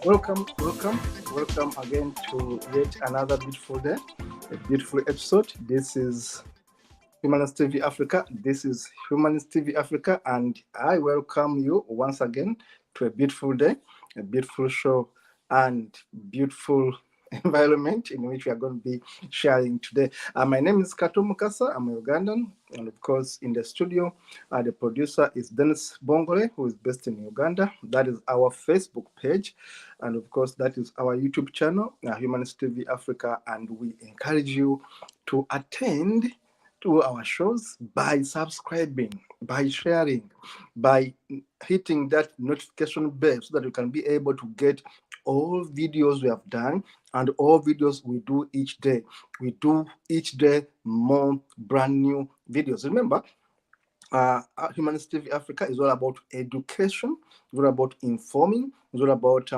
Welcome again to yet another beautiful day, a beautiful episode. This is Humanist TV Africa. This is Humanist TV Africa, and I welcome you once again to a beautiful day, a beautiful show, and beautiful environment in which we are going to be sharing today. My name is Kato Mukasa. I'm a Ugandan, and of course, in the studio, the producer is Dennis Bongole, who is based in Uganda. That is our Facebook page, and of course, that is our YouTube channel, Humanist TV Africa, and we encourage you to attend to our shows by subscribing, by sharing, by hitting that notification bell so that you can be able to get all videos we have done and all videos we do each day. We do each day more brand new videos. Remember, Humanist TV Africa is all about education, it's all about informing, it's all about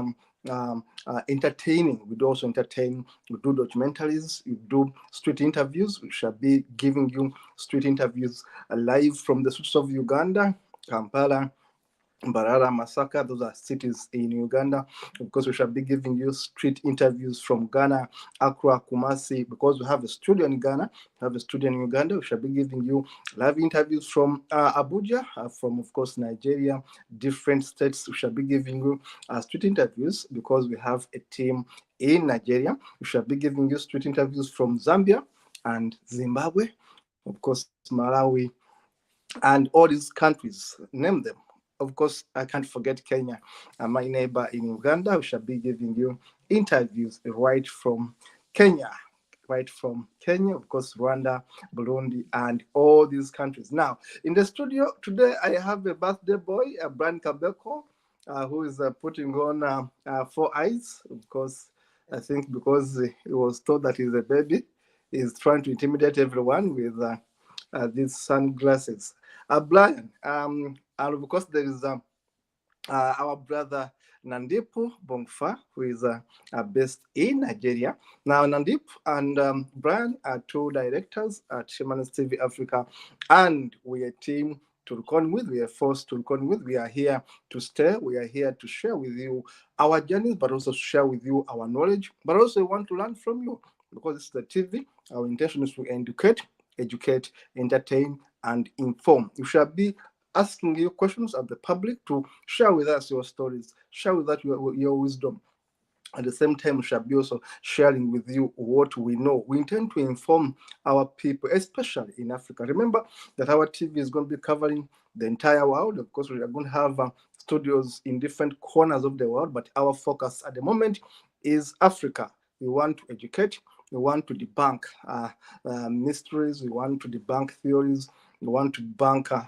entertaining. We do also entertain, we do documentaries, we do street interviews. We shall be giving you street interviews live from the streets of Uganda, Kampala, Mbarara, Masaka, those are cities in Uganda. Of course, we shall be giving you street interviews from Ghana, Accra, Kumasi, because we have a studio in Ghana, we have a studio in Uganda. We shall be giving you live interviews from Abuja, from, of course, Nigeria, different states. We shall be giving you street interviews because we have a team in Nigeria. We shall be giving you street interviews from Zambia and Zimbabwe, of course, Malawi, and all these countries. Name them. Of course, I can't forget Kenya, my neighbor in Uganda. We shall be giving you interviews right from Kenya, of course, Rwanda, Burundi, and all these countries. Now, in the studio today, I have a birthday boy, Brian Kabeko, who is putting on 4 eyes. Of course, I think because he was told that he's a baby, he's trying to intimidate everyone with these sunglasses. Brian, and of course, there is our brother Nandipu Bongfa, who is based in Nigeria. Now, Nandip and Brian are two directors at Humanist TV Africa, and we are a team to reckon with. We are forced to reckon with. We are here to stay. We are here to share with you our journeys, but also to share with you our knowledge, but also we want to learn from you because it's the TV. Our intention is to educate, entertain, and inform. You shall be asking you questions of the public to share with us your stories, share with us your wisdom. At the same time, we shall be also sharing with you what we know. We intend to inform our people, especially in Africa. Remember that our TV is going to be covering the entire world. Of course, we are going to have studios in different corners of the world, but our focus at the moment is Africa. We want to educate, we want to debunk mysteries, we want to debunk theories, we want to debunk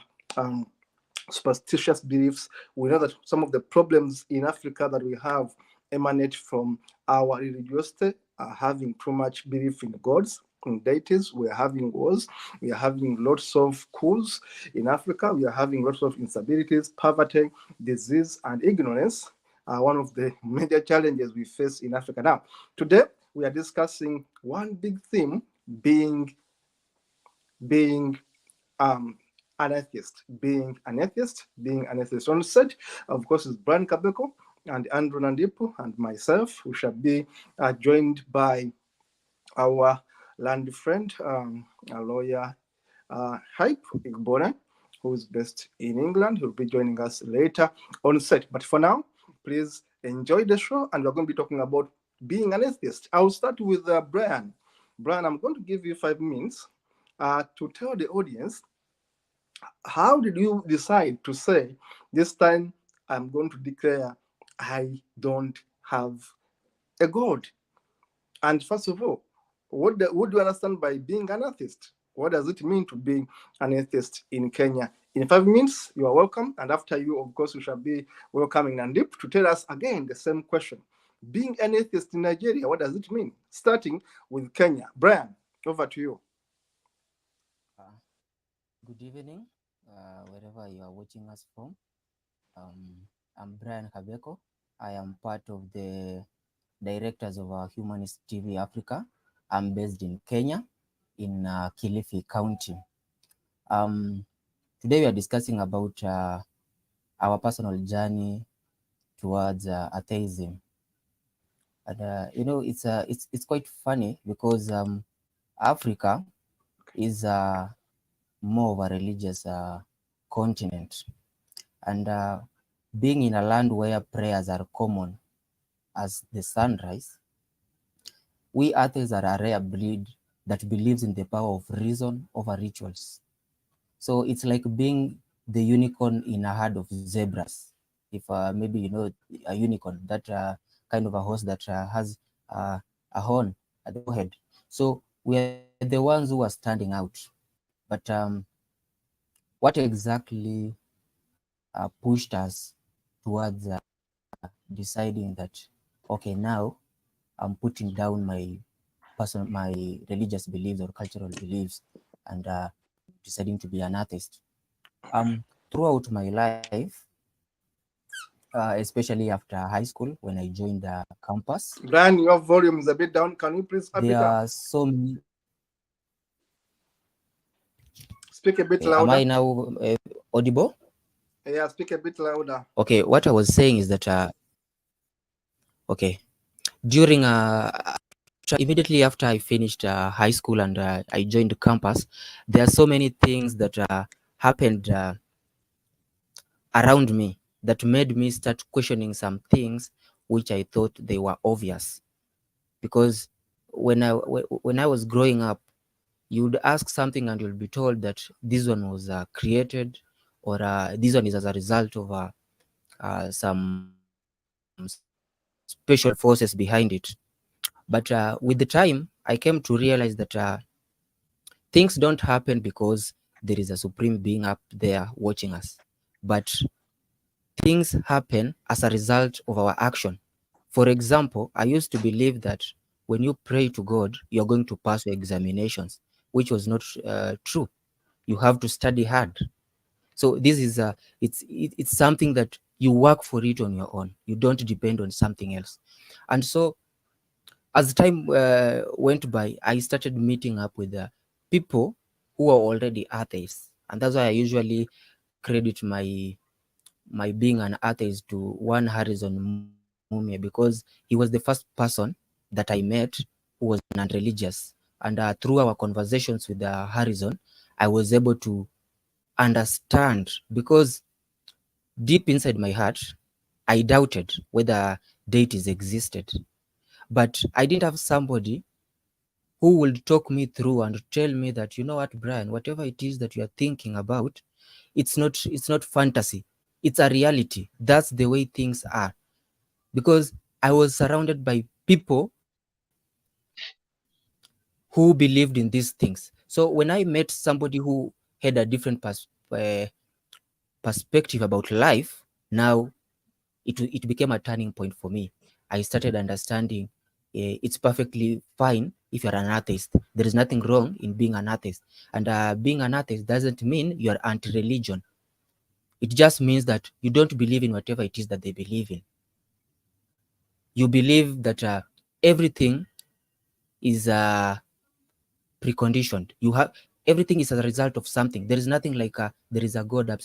superstitious beliefs. We know that some of the problems in Africa that we have emanate from our religiosity, having too much belief in gods, in deities. We are having wars. We are having lots of coups in Africa. We are having lots of instabilities, poverty, disease, and ignorance are one of the major challenges we face in Africa. Now, today we are discussing one big theme being an atheist. Being an atheist. On set, of course, is Brian Kabeko and Andrew Nandipu and myself. We shall be joined by our land friend, a lawyer, Hyp Egbune, who is based in England. He'll be joining us later on set. But for now, please enjoy the show, and we're going to be talking about being an atheist. I'll start with Brian. Brian, I'm going to give you 5 minutes to tell the audience, how did you decide to say, this time I'm going to declare I don't have a God? And first of all, what do you understand by being an atheist? What does it mean to be an atheist in Kenya? In 5 minutes, you are welcome. And after you, of course, we shall be welcoming Nandip to tell us again the same question. Being an atheist in Nigeria, what does it mean? Starting with Kenya. Brian, over to you. Good evening, wherever you are watching us from. I'm Brian Kabeko. I am part of the directors of Humanist TV Africa. I'm based in Kenya, in Kilifi County. Today we are discussing about our personal journey towards atheism. And it's quite funny because Africa is more of a religious continent, and being in a land where prayers are common as the sunrise, we atheists are a rare breed that believes in the power of reason over rituals. So it's like being the unicorn in a herd of zebras. If maybe you know a unicorn, that kind of a horse that has a horn at the forehead. So we are the ones who are standing out. But what exactly pushed us towards deciding that, okay, now I'm putting down my religious beliefs or cultural beliefs, and deciding to be an atheist. Throughout my life, especially after high school when I joined the campus, Brian, your volume is a bit down. Can you please up it there up? are so many. Speak a bit Am I louder. now audible? Yeah, speak a bit louder. Okay, what I was saying is that okay, during immediately after I finished high school and I joined the campus, there are so many things that happened around me that made me start questioning some things which I thought they were obvious. Because when I was growing up, you would ask something and you'll be told that this one was created, or this one is as a result of some special forces behind it. But with the time, I came to realize that things don't happen because there is a supreme being up there watching us, but things happen as a result of our action. For example, I used to believe that when you pray to God, you're going to pass your examinations, which was not true. You have to study hard. So this is it's something that you work for it on your own. You don't depend on something else. And so as time went by, I started meeting up with people who are already atheists, and that's why I usually credit my being an atheist to one Harrison Mumia, because he was the first person that I met who was non-religious, and through our conversations with Harrison, I was able to understand, because deep inside my heart, I doubted whether deities existed, but I didn't have somebody who will talk me through and tell me that, you know what, Brian, whatever it is that you are thinking about, it's not fantasy, it's a reality. That's the way things are. Because I was surrounded by people who believed in these things. So when I met somebody who had a different perspective about life, now it became a turning point for me. I started understanding it's perfectly fine if you're an atheist. There is nothing wrong in being an atheist. And being an atheist doesn't mean you're anti-religion. It just means that you don't believe in whatever it is that they believe in. You believe that everything is preconditioned. You have everything is as a result of something. There is nothing like there is a God up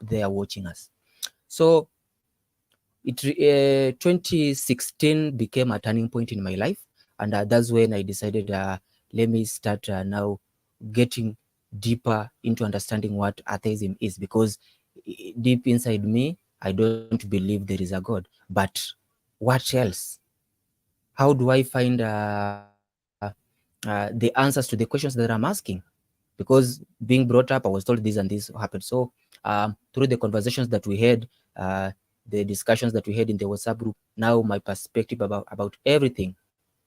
there watching us. So 2016 became a turning point in my life, and that's when I decided let me start now getting deeper into understanding what atheism is, because deep inside me, I don't believe there is a God. But what else? How do I find the answers to the questions that I'm asking? Because being brought up, I was told this and this happened. So through the conversations that we had, uh, the discussions that we had in the WhatsApp group, now my perspective about everything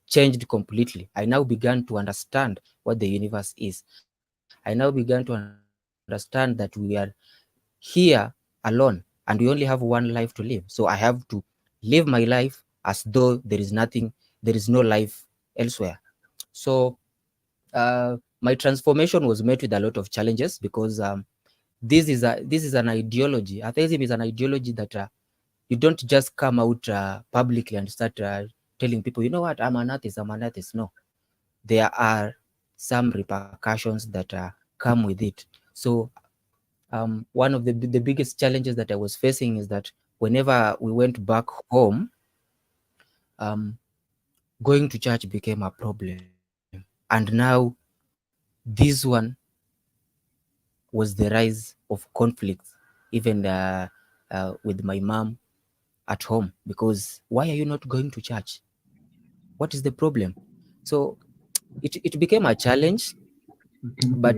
changed completely. I now began to understand what the universe is. I now began to understand that we are here alone and we only have one life to live. So I have to live my life as though there is no life elsewhere. So my transformation was met with a lot of challenges, because this is an ideology. Atheism is an ideology that you don't just come out publicly and start telling people, you know what, I'm an atheist, I'm an atheist. No, there are some repercussions that come with it. So one of the biggest challenges that I was facing is that whenever we went back home, um, going to church became a problem. And now this one was the rise of conflicts, even with my mom at home, because why are you not going to church? What is the problem? So it became a challenge, but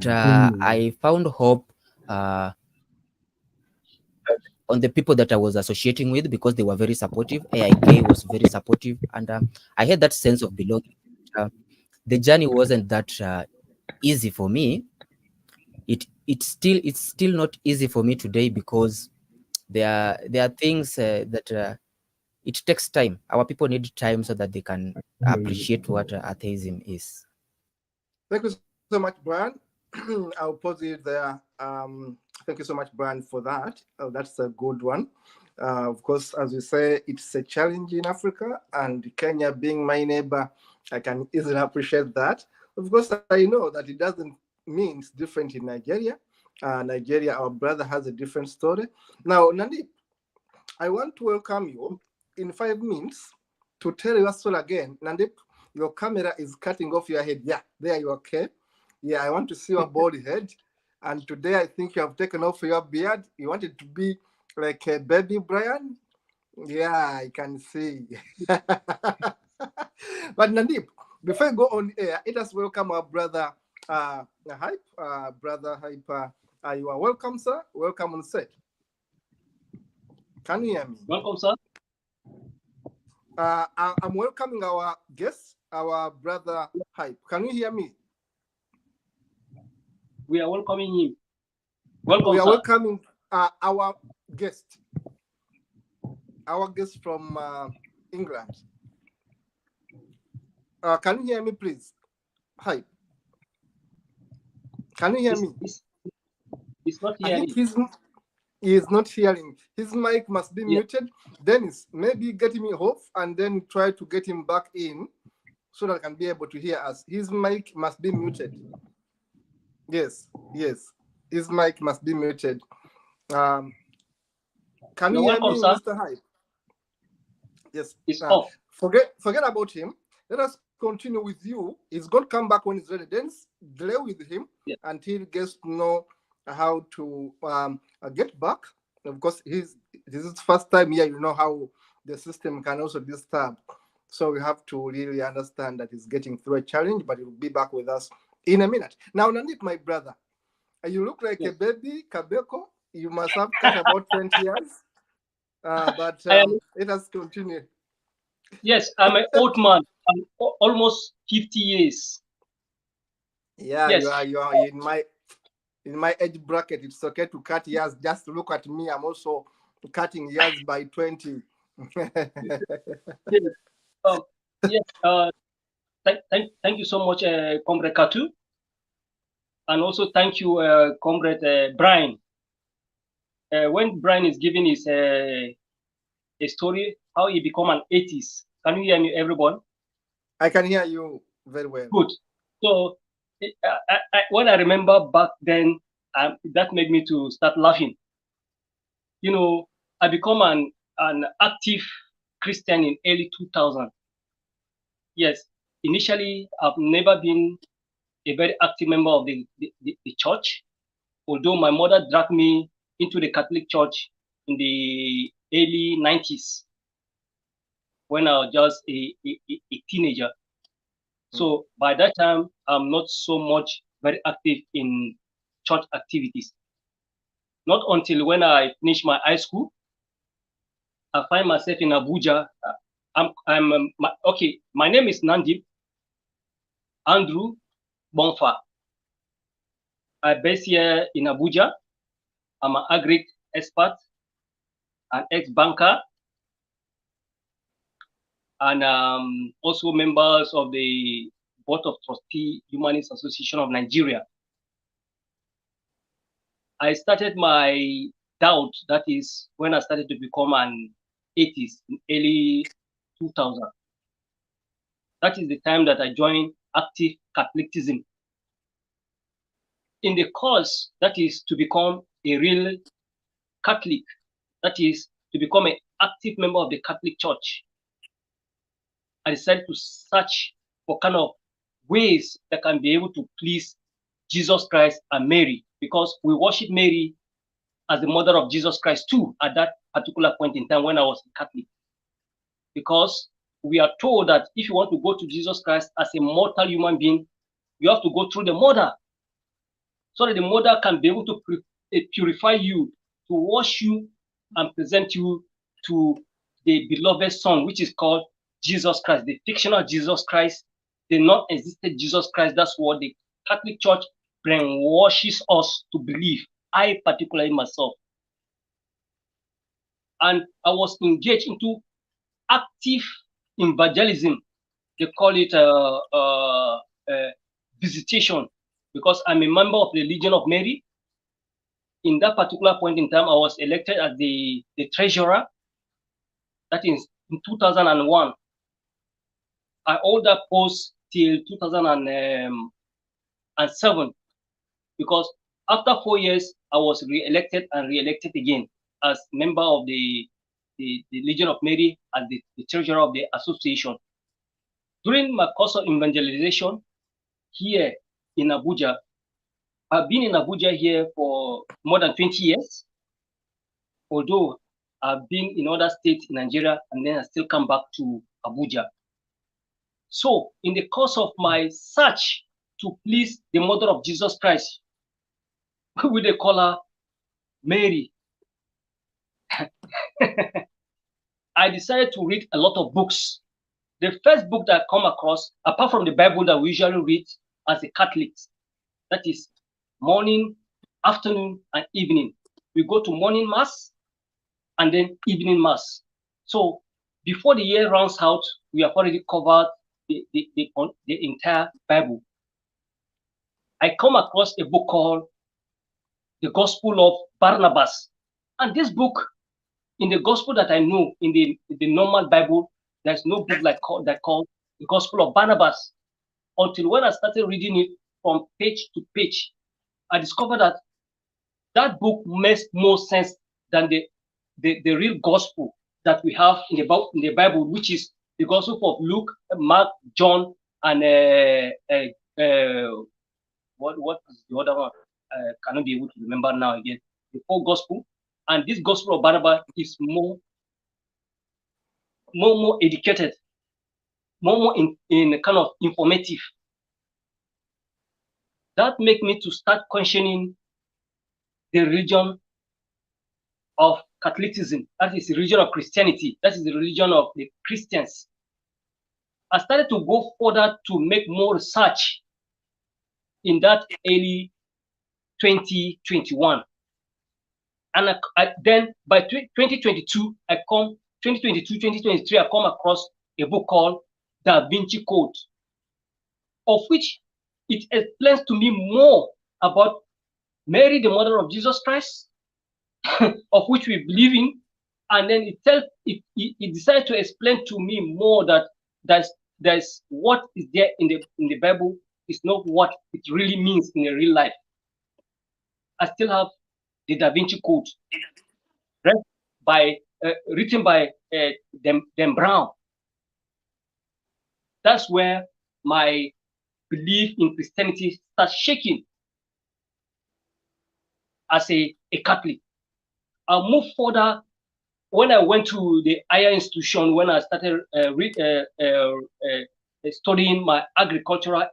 I found hope uh, on the people that I was associating with, because they were very supportive. AIK was very supportive, and I had that sense of belonging. Uh, the journey wasn't that easy for me. It's still not easy for me today, because there are things that it takes time. Our people need time so that they can appreciate what atheism is. Thank you so much, Brian. I'll pause it there. Thank you so much, Brian, for that. That's a good one. Of course, as you say, it's a challenge in Africa, and Kenya being my neighbor, I can easily appreciate that. Of course, I know that it doesn't mean it's different in Nigeria. Nigeria, our brother, has a different story. Now, Nandip, I want to welcome you in 5 minutes to tell your story again. Nandip, your camera is cutting off your head. Yeah, there you are, okay. Yeah, I want to see your bald head. And today I think you have taken off your beard. You want it to be like a baby Brian. Yeah, I can see. But Nandip, before I go on air, let us welcome our brother Hyp. Brother Hyp, you are welcome, sir. Welcome on set. Can you hear me? Welcome, sir. I'm welcoming our guest, our brother Hyp. Can you hear me? We are welcoming him. Welcome, we are sir. welcoming our guest from England. Can you hear me, please? Hyp. Can you hear me? He's not I hearing. think he is not hearing. His mic must be muted. Dennis, maybe get him off and then try to get him back in so that I can be able to hear us. His mic must be muted. Yes. His mic must be muted. Can you hear me, sir. Mr. Hyp? Yes. It's off. Forget about him. Let us continue with you. He's going to come back when he's ready. Then delay with him until he gets to know how to get back. Of course, this is first time here. You know how the system can also disturb. So we have to really understand that he's getting through a challenge, but he'll be back with us in a minute. Now, Nandip, my brother, you look like a baby, Kabeko. You must have cut about 20 years. But let us continue. Yes, I'm an old man. I'm almost 50 years. Yeah, yes. you are in my age bracket. It's okay to cut years. Just look at me. I'm also cutting years by 20. Yes. Thank you so much, Comrade Kato. And also thank you, Comrade Brian. When Brian is giving his a story, how he become an atheist. Can you hear me, everyone? I can hear you very well. Good. So when I remember back then, that made me to start laughing. You know, I become an active Christian in early 2000. Yes, initially I've never been a very active member of the church, although my mother dragged me into the Catholic Church in the early 90s when I was just a teenager. So by that time, I'm not so much very active in church activities. Not until when I finished my high school, I find myself in Abuja. My name is Nandip Andrew Bonfa. I'm based here in Abuja. I'm an agri expert, an ex-banker, and also members of the Board of Trustee Humanist Association of Nigeria. I started my doubt, that is when I started to become an atheist in early 2000. That is the time that I joined active Catholicism. In the course, that is to become a real Catholic, that is to become an active member of the Catholic Church, I decided to search for kind of ways that can be able to please Jesus Christ and Mary, because we worship Mary as the mother of Jesus Christ too at that particular point in time when I was a Catholic. Because we are told that if you want to go to Jesus Christ as a mortal human being, you have to go through the mother, so that the mother can be able to purify you, to wash you and present you to the beloved Son, which is called Jesus Christ, the fictional Jesus Christ, the non-existent Jesus Christ. That's what the Catholic Church brainwashes us to believe, I particularly myself. And I was engaged into active evangelism. They call it visitation, because I'm a member of the Legion of Mary. In that particular point in time, I was elected as the treasurer. That is in 2001. I hold that post till 2007, because after 4 years, I was re-elected and re-elected again as member of the Legion of Mary, as the treasurer of the association. During my course of evangelization here in Abuja, I've been in Abuja here for more than 20 years, although I've been in other states in Nigeria, and then I still come back to Abuja. So in the course of my search to please the mother of Jesus Christ, we they call her Mary, I decided to read a lot of books. The first book that I come across, apart from the Bible that we usually read as a Catholics, that is morning, afternoon, and evening. We go to morning mass and then evening mass. So before the year runs out, we have already covered the entire Bible. I come across a book called The Gospel of Barnabas. And this book, in the gospel that I know, in the normal Bible, there's no book like that called The Gospel of Barnabas. Until when I started reading it from page to page, I discovered that that book makes more sense than the real gospel that we have in the Bible, which is the Gospel of Luke, Mark, John, and what is the other one? I cannot be able to remember now again. The whole gospel, and this Gospel of Barnabas is more educated, more in kind of informative. That made me to start questioning the religion of Catholicism. That is the religion of Christianity. That is the religion of the Christians. I started to go further to make more research in that early 2021. And then by 2022, 2023, I come across a book called Da Vinci Code, of which it explains to me more about Mary, the mother of Jesus Christ, of which we believe in, and then it decided to explain to me more that there's what is there in the Bible is not what it really means in a real life. I still have the Da Vinci Code, written by Dan Brown. That's where my belief in Christianity starts shaking as a Catholic. I'll move further. When I went to the higher institution, when I started studying my agricultural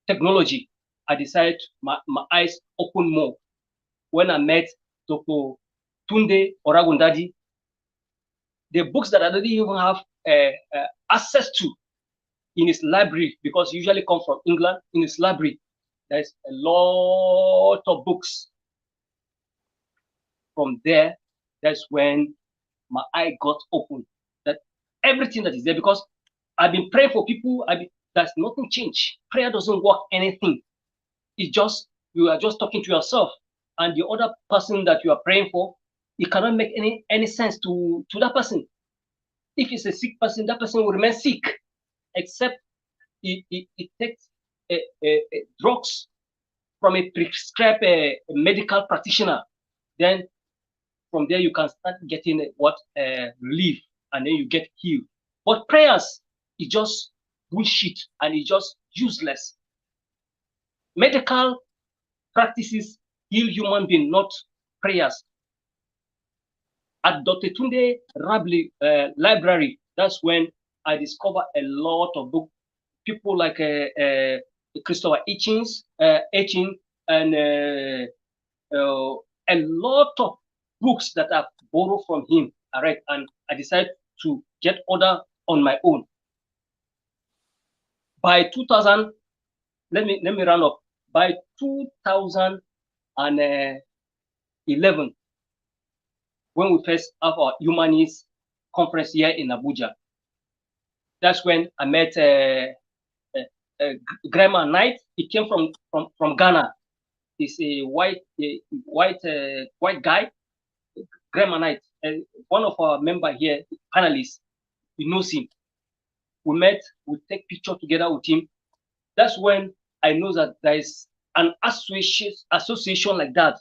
technology, I decided my eyes opened more. When I met Dr. Tunde Oragundadi, the books that I didn't even have access to in his library, because he usually come from England, in his library, there's a lot of books. From there, that's when my eye got open, that everything that is there, because I've been praying for people, there's nothing changed. Prayer doesn't work anything. It's just, you are just talking to yourself, and the other person that you are praying for, it cannot make any sense to that person. If it's a sick person, that person will remain sick, except it takes drugs from a prescribed medical practitioner. Then from there you can start getting relief, and then you get healed. But prayers is just bullshit, and it's just useless. Medical practices heal human being, not prayers. At Dr. Tunde Rabli library, that's when I discovered a lot of books. People like Christopher Hitchens, and a lot of books that I've borrowed from him. All right, and I decided to get order on my own. By 2000, let me round up. By 2011, when we first have our Humanist conference here in Abuja, that's when I met Grandma Knight. He came from Ghana. He's a white guy. Grandma Knight, one of our members here, panelists, he knows him. We met, we take picture together with him. That's when I know that there is an association like that,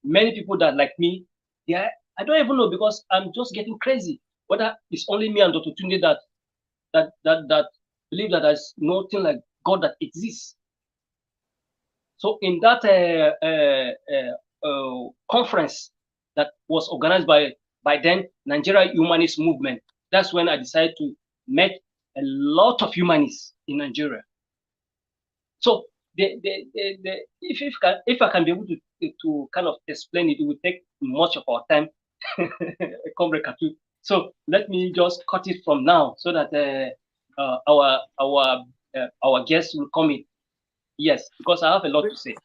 many people that like me, I don't even know, because I'm just getting crazy. Whether it's only me and Dr. Tunde that believe that there's nothing like God that exists. So in that conference that was organized by then Nigeria Humanist Movement, that's when I decided to meet a lot of humanists in Nigeria. So if I can be able to kind of explain it, it will take much of our time. So let me just cut it from now, so that our guests will come in. Yes, because I have a lot to say.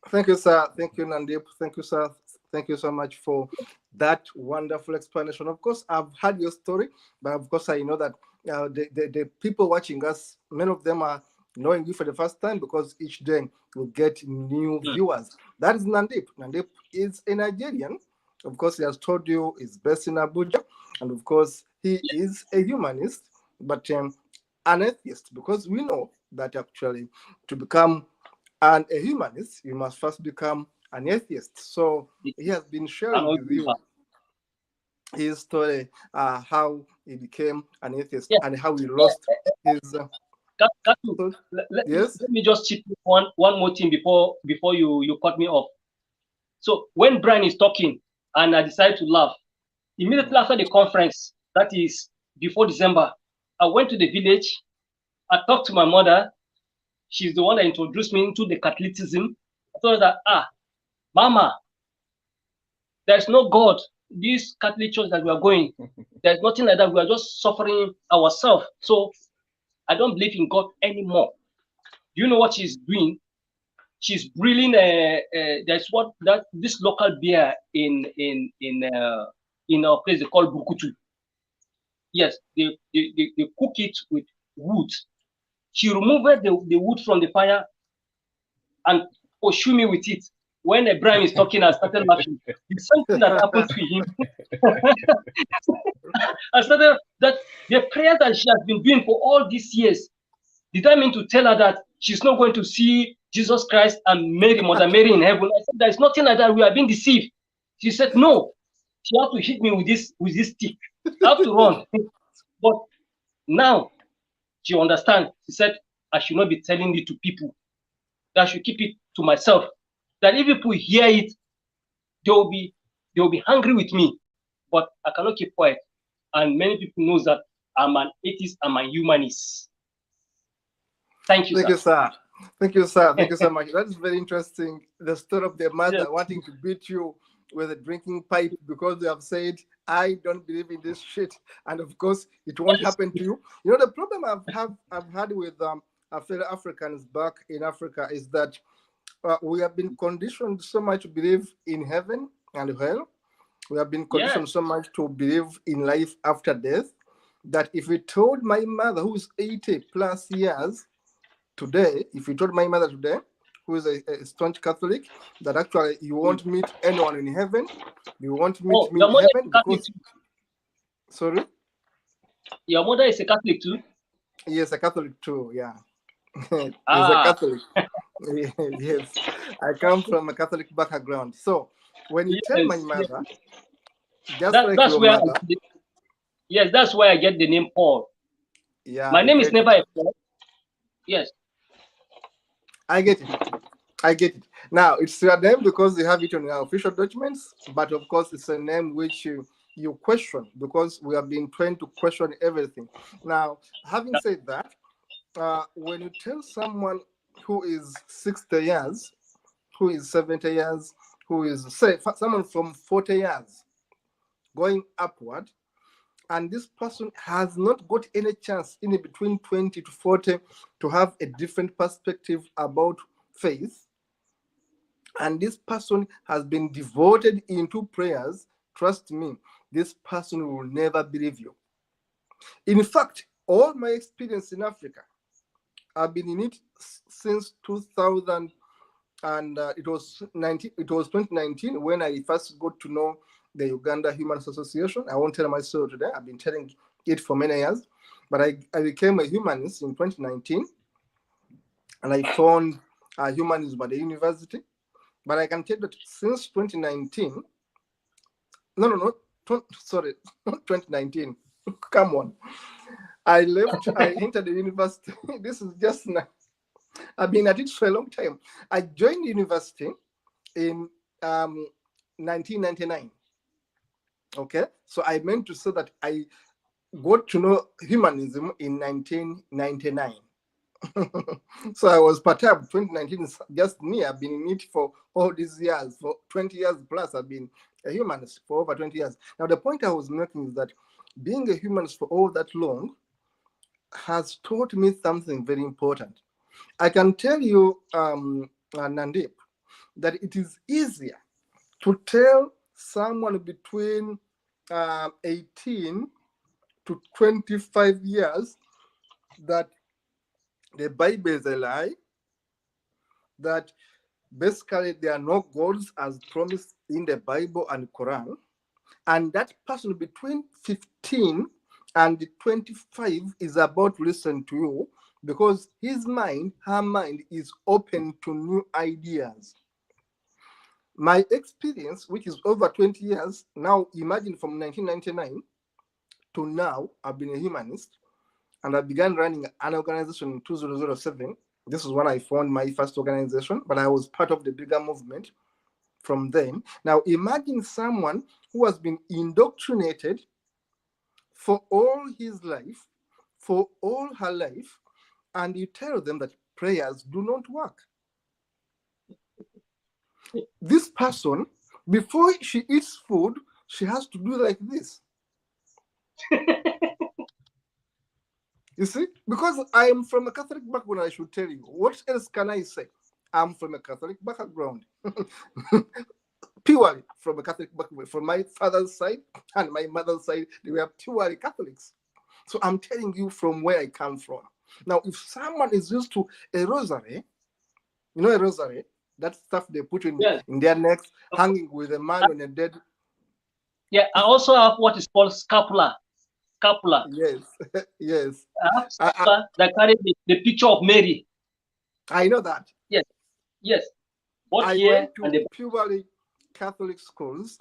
Thank you, sir. Thank you, Nandip. Thank you, sir. Thank you so much for that wonderful explanation. Of course, I've heard your story, but of course, I know that the people watching us, many of them are knowing you for the first time, because each day we get new viewers. That is Nandip. Nandip is a Nigerian. Of course, he has told you he's based in Abuja, and of course, he is a humanist, but an atheist, because we know that actually to become a humanist, you must first become an atheist. So he has been sharing with you his story, how he became an atheist and how he lost his. Let me just chip one more thing before you cut me off. So when Brian is talking and I decided to laugh, immediately after the conference, that is before December, I went to the village. I talked to my mother. She's the one that introduced me into the Catholicism. I told her that, Mama, there's no God. This Catholic church that we are going, there's nothing like that. We are just suffering ourselves. So I don't believe in God anymore. Do you know what she's doing? She's brewing there's this local beer in a place they call Bukutu. Yes, they cook it with wood. She removed the wood from the fire and pursue me with it. When Brian is talking, I started laughing. It's something that happened to him. I started that the prayer that she has been doing for all these years. Did I mean to tell her that she's not going to see Jesus Christ and Mother Mary in heaven? I said, there's nothing like that. We are being deceived. She said, no. She had to hit me with this stick. I have to run. But now she understands. She said, I should not be telling it to people. That I should keep it to myself. That if people hear it, they'll be angry with me. But I cannot keep quiet. And many people know that I'm an atheist, I'm a humanist. Thank you, Thank sir. you, sir. Thank you, sir. Thank you so much. That is very interesting. The story of the mother wanting to beat you with a drinking pipe because they have said, I don't believe in this shit. And of course, it won't happen to you. You know, the problem I've had with our fellow Africans back in Africa is that we have been conditioned so much to believe in heaven and hell. We have been conditioned so much to believe in life after death that if we told my mother, who is 80 plus years today, if you told my mother today, who is a staunch Catholic, that actually you won't meet anyone in heaven, you won't meet me in heaven because... Sorry? Your mother is a Catholic too? Yes, a Catholic too, yeah. He's a Catholic. Yes, I come from a Catholic background. So when you tell my mother, just like your mother... Yes, that's why I get the name Paul. Yeah, my name is never a Paul. Yes. I get it. I get it. Now, it's your name because you have it on your official documents, but of course, it's a name which you question because we have been trained to question everything. Now, having said that, when you tell someone who is 60 years, who is 70 years, who is, say, someone from 40 years going upward, and this person has not got any chance in between 20 to 40 to have a different perspective about faith, and this person has been devoted into prayers, trust me, this person will never believe you. In fact, all my experience in Africa, I've been in it since 2000, and it was 2019 when I first got to know the Uganda Humanists Association. I won't tell my story today. I've been telling it for many years, but I became a humanist in 2019, and I found humanism at the university. But I can tell you that since 2019, sorry, not 2019. Come on. I entered the university. This is just now. I've been at it for a long time. I joined the university in 1999. Okay, so I meant to say that I got to know humanism in 1999. So I was part of 2019, just me. I've been in it for all these years, for 20 years plus. I've been a humanist for over 20 years. Now, the point I was making is that being a humanist for all that long has taught me something very important. I can tell you, Nandip, that it is easier to tell someone between 18 to 25 years that the Bible is a lie, that basically there are no gods as promised in the Bible and Quran, and that person between 15 and 25 is about to listen to you because his mind, her mind is open to new ideas. My experience, which is over 20 years, now imagine from 1999 to now, I've been a humanist, and I began running an organization in 2007. This is when I formed my first organization, but I was part of the bigger movement from then. Now imagine someone who has been indoctrinated for all his life, for all her life, and you tell them that prayers do not work. This person, before she eats food, she has to do like this. You see, because I am from a Catholic background, I should tell you. What else can I say? I'm from a Catholic background. Purely from a Catholic background. From my father's side and my mother's side, they were purely Catholics. So I'm telling you from where I come from. Now, if someone is used to a rosary, you know a rosary, that stuff they put in their necks, hanging with a man on a dead. Yeah, I also have what is called scapula. Scapula. Yes, yes. I have scapula that carry the picture of Mary. I know that. Yes, yes. What I here went to purely Catholic schools,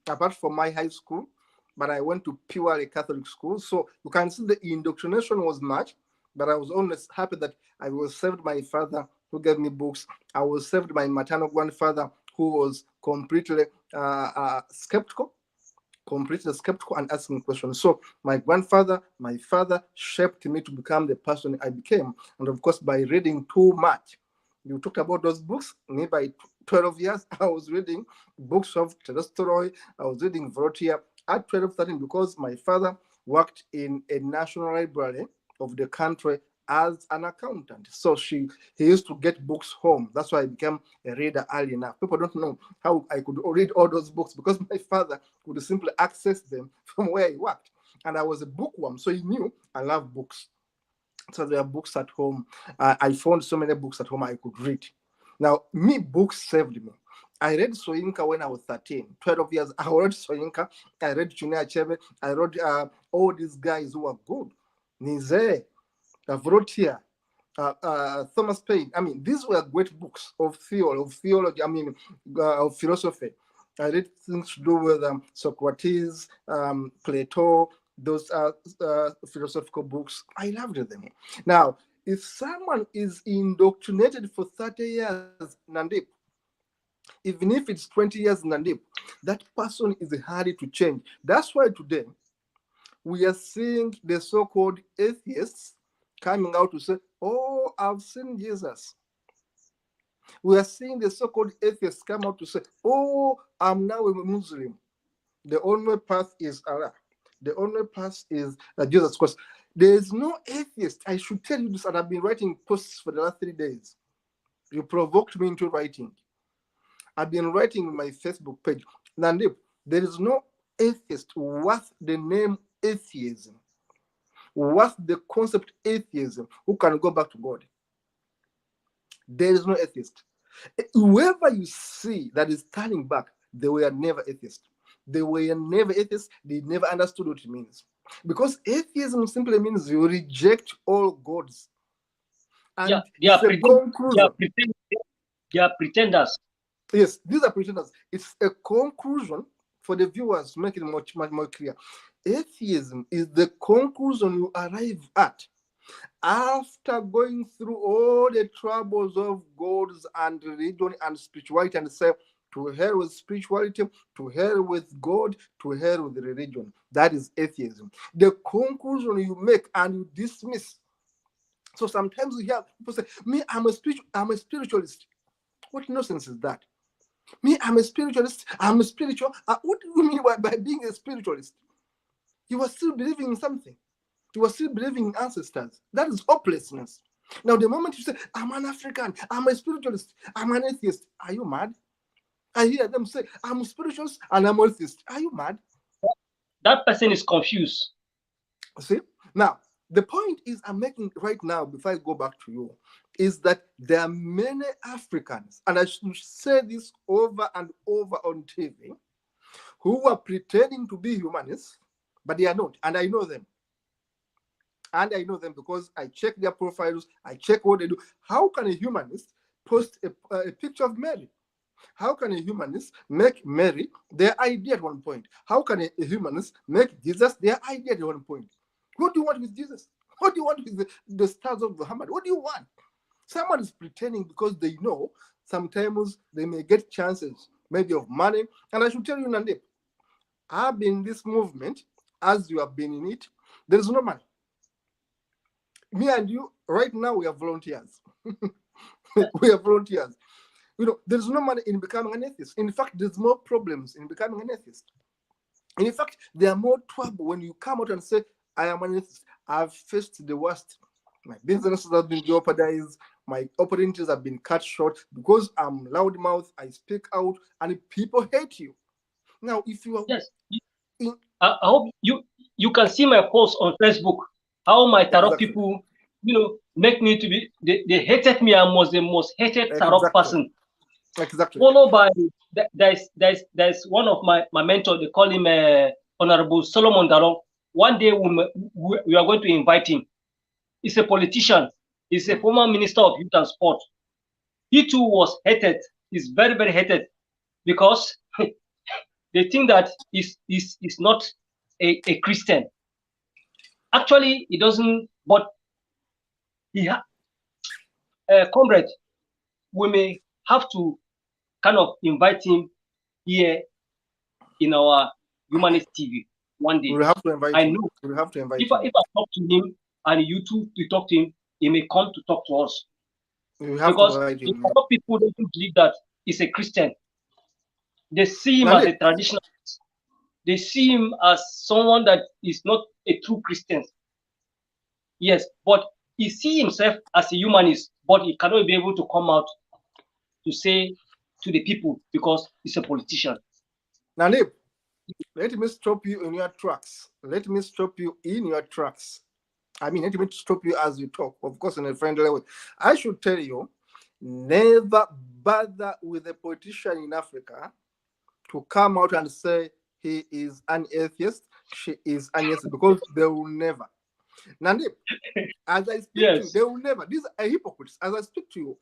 apart from my high school, but I went to purely Catholic schools. So you can see the indoctrination was much. But I was always happy that I was served my father who gave me books. I was served my maternal grandfather who was completely skeptical and asking questions. So my grandfather, my father shaped me to become the person I became. And of course, by reading too much. You talked about those books. Me, by 12 years, I was reading books of Tolstoy. I was reading Voltaire at 12, 13, because my father worked in a national library of the country as an accountant. So he used to get books home. That's why I became a reader early enough. People don't know how I could read all those books, because my father could simply access them from where he worked. And I was a bookworm, so he knew I love books. So there are books at home. I found so many books at home I could read. Now, me, books saved me. I read Soyinka when I was 13, 12 years. I read Soyinka. I read Chunia Achebe. I read all these guys who are good. Nize, Voltaire, Thomas Paine. I mean, these were great books of theology, of philosophy. I read things to do with Socrates, Plato, those philosophical books. I loved them. Now, if someone is indoctrinated for 30 years, Nandip, even if it's 20 years, Nandip, that person is hard to change. That's why today we are seeing the so-called atheists coming out to say, oh, I've seen Jesus. We are seeing the so-called atheists come out to say, oh, I'm now a Muslim. The only path is Allah. The only path is Jesus Christ. There is no atheist. I should tell you this, and I've been writing posts for the last 3 days. You provoked me into writing. I've been writing on my Facebook page. Nandip, there is no atheist worth the name atheism, worth the concept atheism, who can go back to God. There is no atheist. Whoever you see that is turning back, they were never atheists. They were never atheists. They never understood what it means. Because atheism simply means you reject all gods. And they are pretenders. Yes, these are pretenders. It's a conclusion for the viewers to make it much more clear. Atheism is the conclusion you arrive at after going through all the troubles of gods and religion and spirituality, and say, to hell with spirituality, to hell with God, to hell with religion. That is atheism. The conclusion you make and you dismiss. So sometimes we hear people say, me, I'm a spiritualist. What nonsense is that? Me, I'm a spiritualist. I'm a spiritual. What do you mean by being a spiritualist? You are still believing in something. You are still believing in ancestors. That is hopelessness. Now, the moment you say, I'm an African, I'm a spiritualist, I'm an atheist, are you mad? I hear them say, I'm a spiritualist and I'm an atheist. Are you mad? That person is confused. See? Now, the point is I'm making right now, before I go back to you, is that there are many Africans, and I should say this over and over on TV, who are pretending to be humanists, but they are not, and I know them. And I know them because I check their profiles, I check what they do. How can a humanist post a picture of Mary? How can a humanist make Mary their idea at one point? How can a humanist make Jesus their idea at one point? What do you want with Jesus? What do you want with the stars of Muhammad? What do you want? Someone is pretending because they know sometimes they may get chances, maybe of money. And I should tell you, Nandip, I've been in this movement as you have been in it. There is no money. Me and you, right now, we are volunteers. We are volunteers. You know, there's no money in becoming an atheist. In fact, there's more problems in becoming an atheist. And in fact, there are more trouble when you come out and say, I am an atheist. I've faced the worst. My businesses have been jeopardized. My opportunities have been cut short because I'm loudmouth. I speak out, and people hate you. Now, if you are, yes, I hope you can see my post on Facebook. How my tarot people, make me to be. They hated me. I was the most hated tarot person. Exactly. Followed by there's one of my mentors. They call him Honorable Solomon Dalong. One day we are going to invite him. He's a politician. He's a former minister of youth and sport. He too was hated. He's very, very hated because they think that he's not a Christian. Actually, he doesn't. But Comrade, we may have to kind of invite him here in our Humanist TV one day. We'll have to invite I him. know We'll have to invite if him. I talk to him and you two to talk to him, he may come to talk to us. We'll have Because to invite him. a lot of people don't believe that he's a Christian. They see him as a traditionalist. They see him as someone that is not a true Christian. Yes, but he sees himself as a humanist, but he cannot be able to come out to say to the people because he's a politician. Nanib, let me stop you in your tracks. Let me stop you in your tracks. I mean, let me stop you as you talk, of course, in a friendly way. I should tell you, never bother with a politician in Africa to come out and say he is an atheist, she is an atheist, because they will never. Nandip, as I speak to you, they will never. These are hypocrites. As I speak to you,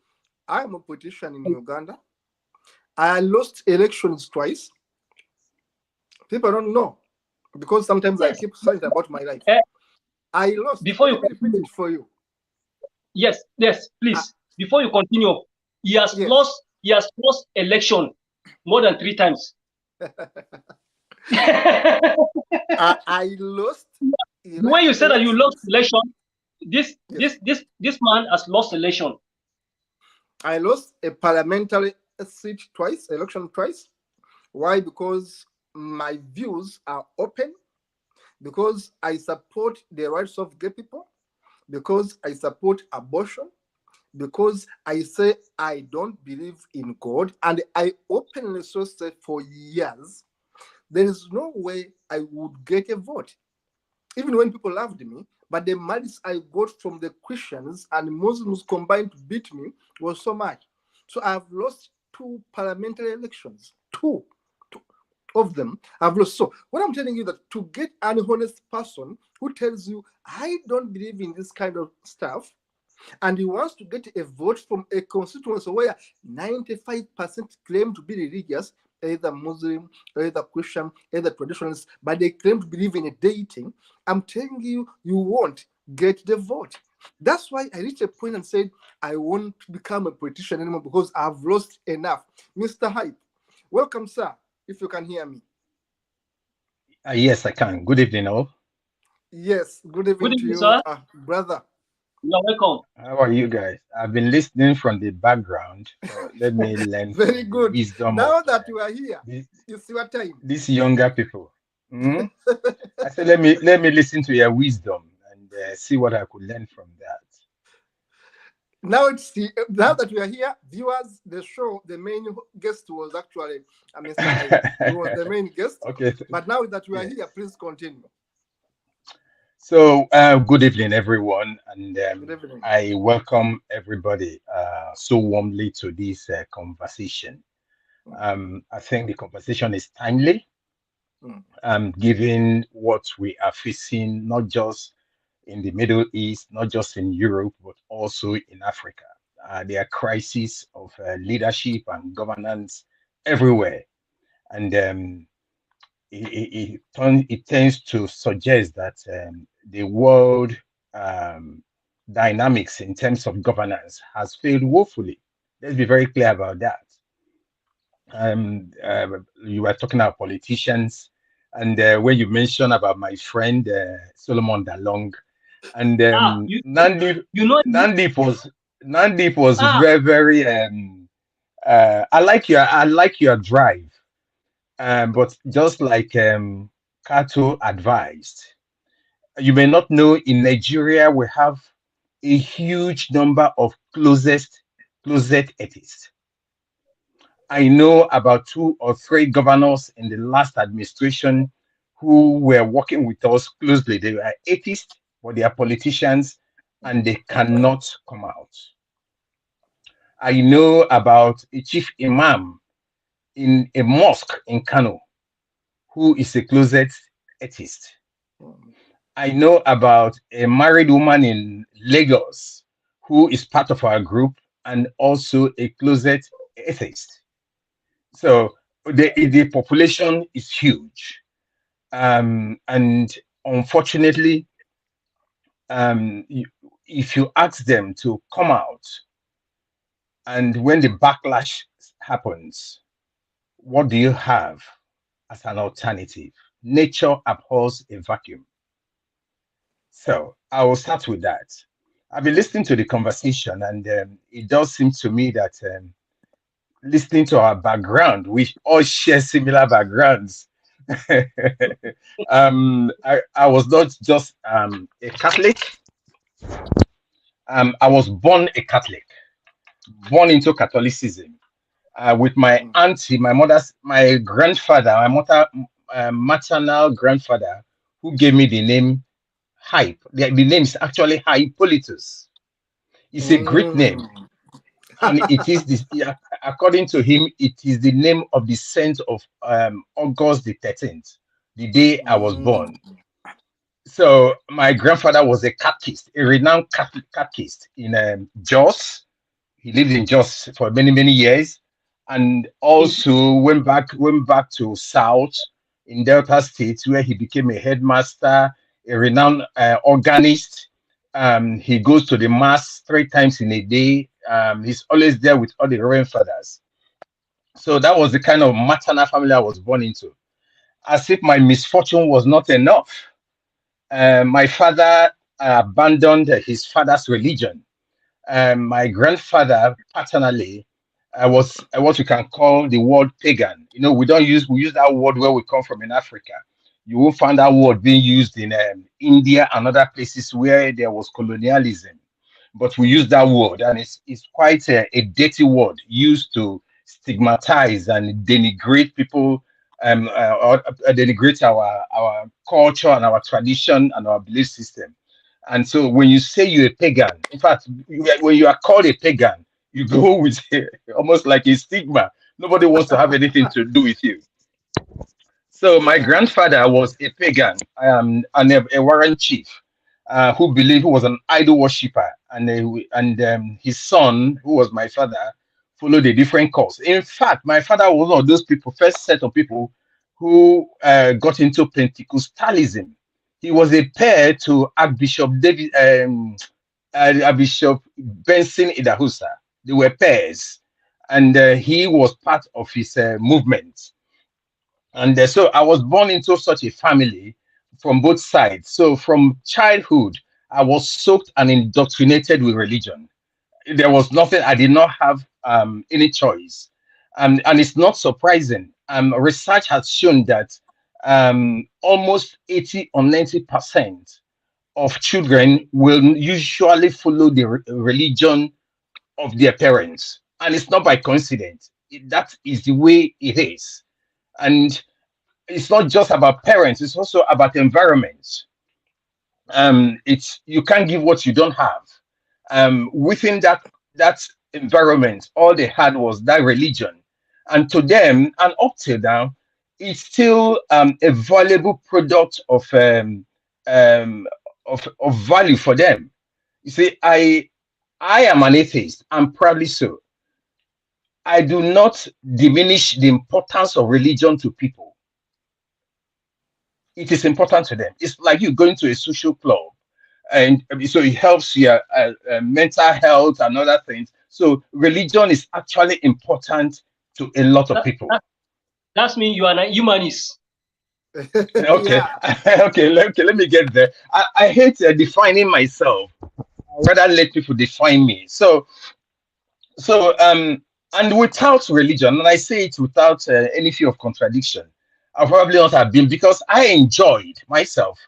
I am a politician in Uganda. I lost elections twice. People don't know because sometimes I keep silent about my life. I lost. Before you repeat it for you. Yes, please. Before you continue, he has lost. He has lost election more than 3 times. I lost. When you said that you lost election, this man has lost election. I lost a parliamentary seat twice, election twice. Why? Because my views are open, because I support the rights of gay people, because I support abortion, because I say I don't believe in God, and I openly so say for years, there is no way I would get a vote. Even when people loved me, but the malice I got from the Christians and Muslims combined to beat me was so much. So I've lost 2 parliamentary elections, two of them I've lost. So what I'm telling you, that to get an honest person who tells you, I don't believe in this kind of stuff, and he wants to get a vote from a constituency where 95% claim to be religious, either Muslim, either Christian, either traditionalists, but they claim to believe in a deity, I'm telling you, you won't get the vote. That's why I reached a point and said, I won't become a politician anymore because I've lost enough. Mr. Hyp, welcome, sir, if you can hear me. Yes, I can. Good evening, all. Yes, good evening to you, sir. Brother. You're welcome. How are you guys? I've been listening from the background. Let me learn Very good. Wisdom now of, that you are here, it's your time. These younger people. I said, let me listen to your wisdom and see what I could learn from that. Now now that we are here, viewers, the show, the main guest was actually Mr. Hyp. He was the main guest. Okay. But now that we are here, please continue. So, good evening, everyone, and good evening. I welcome everybody so warmly to this conversation. I think the conversation is timely, given what we are facing, not just in the Middle East, not just in Europe, but also in Africa. There are crises of leadership and governance everywhere, and it tends to suggest that the world dynamics in terms of governance has failed woefully. Let's be very clear about that. You were talking about politicians, and when you mentioned about my friend Solomon Dalong, and Nandip was very, very I like your drive. But just like Kato advised, you may not know, in Nigeria we have a huge number of closet atheists. I know about 2 or 3 governors in the last administration who were working with us closely. They are atheists, but they are politicians, and they cannot come out. I know about a chief imam in a mosque in Kano who is a closet atheist. I know about a married woman in Lagos who is part of our group and also a closet atheist. So the population is huge. And unfortunately, if you ask them to come out, and when the backlash happens, what do you have as an alternative? Nature abhors a vacuum. So I will start with that. I've been listening to the conversation, and it does seem to me that listening to our background, we all share similar backgrounds. I was not just a Catholic. I was born a Catholic, born into Catholicism. With my auntie, my grandfather, maternal grandfather, who gave me the name Hyp. The name is actually Hippolytus. It's a Greek name, and it is this. According to him, it is the name of the saint of August the 13th, the day I was born. So my grandfather was a catechist, a renowned Catholic catechist in Jos. He lived in Jos for many years, and also went back to South in Delta State, where he became a headmaster, a renowned organist. He goes to the mass 3 times in a day. He's always there with all the Reverend Fathers. So that was the kind of maternal family I was born into. As if my misfortune was not enough, my father abandoned his father's religion. My grandfather paternally was what you can call the word pagan. You know, we use that word where we come from in Africa. You won't find that word being used in India and other places where there was colonialism. But we use that word, and it's quite a dirty word used to stigmatize and denigrate people, or denigrate our culture and our tradition and our belief system. And so when you say you're a pagan, in fact, when you are called a pagan, you go with almost like a stigma. Nobody wants to have anything to do with you. So my grandfather was a pagan, and a warrant chief, who was an idol worshiper, and his son, who was my father, followed a different course. In fact, my father was one of those people, first set of people who got into Pentecostalism. He was a pair to Archbishop Archbishop Benson Idahusa. They were pairs, and he was part of his movement. And so I was born into such a family from both sides. So from childhood, I was soaked and indoctrinated with religion. There was nothing, I did not have any choice. And it's not surprising. Research has shown that almost 80 or 90% of children will usually follow the religion of their parents. And it's not by coincidence. That is the way it is. And it's not just about parents, it's also about environments. It's you can't give what you don't have. Within that environment, all they had was that religion. And to them, and up till now, it's still a valuable product of value for them. You see, I am an atheist, and proudly so. I do not diminish the importance of religion to people. It is important to them. It's like you going to a social club, and so it helps your mental health and other things. So religion is actually important to a lot of people. That's mean you are a humanist. Okay, okay, let me get there. I hate defining myself. I'd rather let people define me. So and without religion, and I say it without any fear of contradiction, I probably not have been, because I enjoyed myself.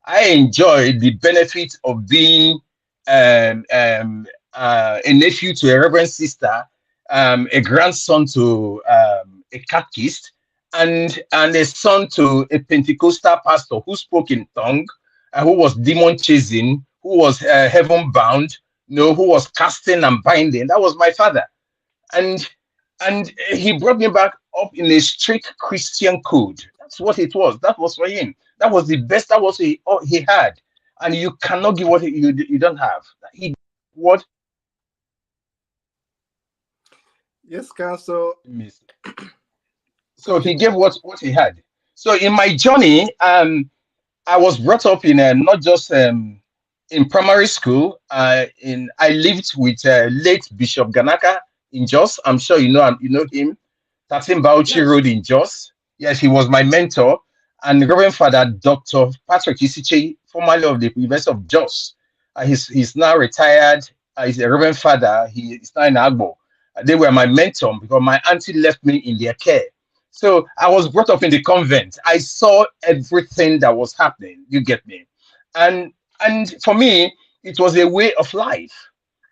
I enjoyed the benefit of being a nephew to a reverend sister, a grandson to a catechist, and a son to a Pentecostal pastor who spoke in tongue, who was demon chasing, who was heaven bound, who was casting and binding. That was my father. And he brought me back up in a strict Christian code. That's what it was. That was for him. That was the best. That was he had. And you cannot give what you don't have. He what? Yes, Council. So he gave what he had. So in my journey, I was brought up in not just in primary school, I lived with late Bishop Ganaka in Jos. I'm sure you know him. Tatim Bauchi Yes. Road in Jos. Yes, he was my mentor. And Reverend Father Dr. Patrick Isiche, formerly of the University of Jos. He's now retired. He's a Reverend Father. He is now in Agbo. They were my mentor because my auntie left me in their care. So I was brought up in the convent. I saw everything that was happening. You get me? And for me, it was a way of life.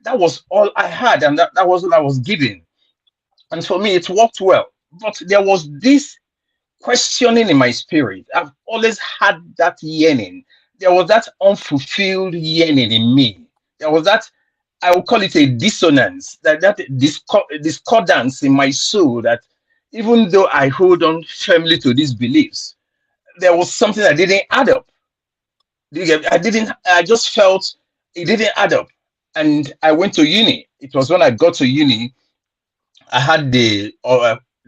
That was all I had, and that was what I was given. And for me, it worked well. But there was this questioning in my spirit. I've always had that yearning. There was that unfulfilled yearning in me. There was that, I would call it a dissonance, that discordance in my soul, that even though I hold on firmly to these beliefs, there was something that didn't add up. I just felt it didn't add up. And I went to uni. It was when I got to uni, I had the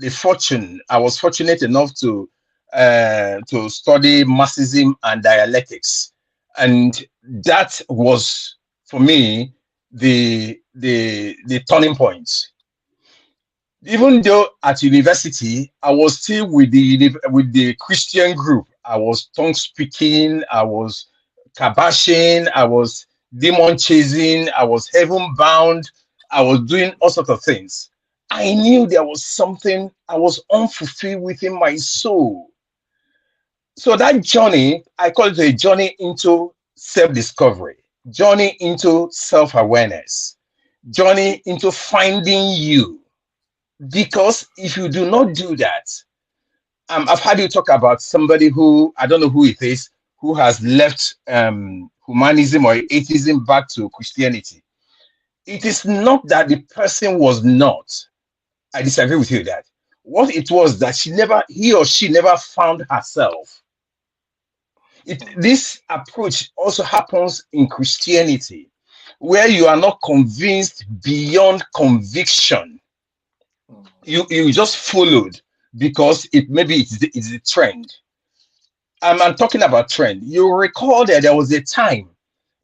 fortune. I was fortunate enough to study Marxism and dialectics, and that was for me the turning point. Even though at university I was still with the Christian group, I was tongue speaking, I was kabashing, I was demon chasing, I was heaven bound, I was doing all sorts of things. I knew there was something I was unfulfilled within my soul. So that journey, I call it a journey into self-discovery, journey into self-awareness, journey into finding you. Because if you do not do that, I've heard you talk about somebody who, I don't know who it is, who has left humanism or atheism back to Christianity. It is not that the person was not. I disagree with you that. What it was that he or she never found herself. This approach also happens in Christianity, where you are not convinced beyond conviction. You just followed because it's a trend. I'm talking about trend. You recall that there was a time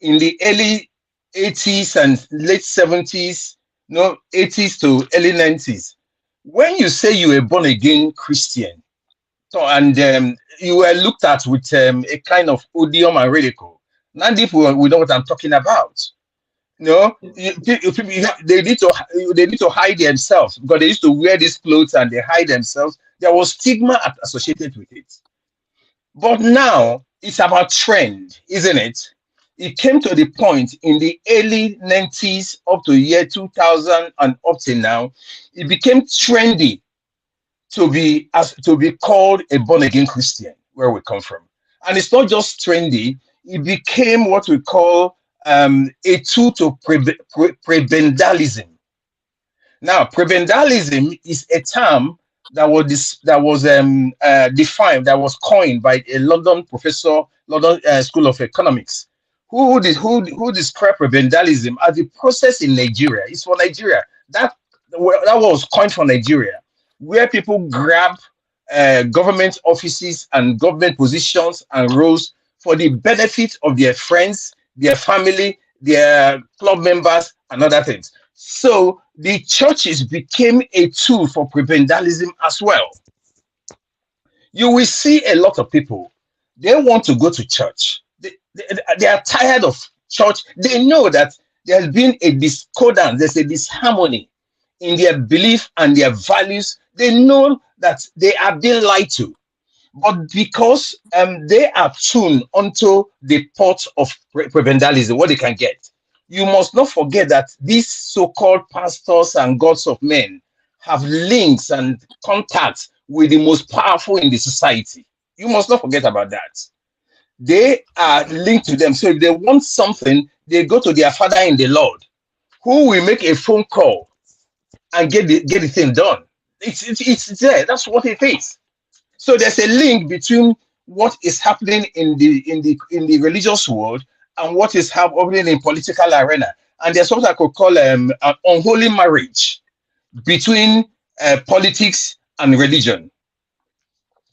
in the early 80s and late 70s, 80s to early 90s, when you say you were born again Christian, and you were looked at with a kind of odium and ridicule. Now people will know what I'm talking about. They need to hide themselves because they used to wear these clothes and they hide themselves. There was stigma associated with it. But now it's about trend, isn't it? It came to the point in the early 90s up to year 2000 and up to now, it became trendy to be called a born-again Christian, where we come from. And it's not just trendy, it became what we call a tool to prebendalism. Now, prebendalism is a term that was defined, that was coined by a London professor, London School of Economics, who described prebendalism as the process in Nigeria. It's for Nigeria. That was coined for Nigeria, where people grab government offices and government positions and roles for the benefit of their friends, their family, their club members, and other things. So the churches became a tool for prebendalism as well. You will see a lot of people, they want to go to church. They are tired of church. They know that there's been a discordance, there's a disharmony in their belief and their values. They know that they are being lied to. But because they are tuned onto the pot of prebendalism, what they can get, you must not forget that these so-called pastors and gods of men have links and contacts with the most powerful in the society. You must not forget about that. They are linked to them. So if they want something, they go to their father in the Lord, who will make a phone call and get the thing done. It's there. That's what it is. So there's a link between what is happening in the religious world and what is happening in political arena. And there's what I could call an unholy marriage between politics and religion.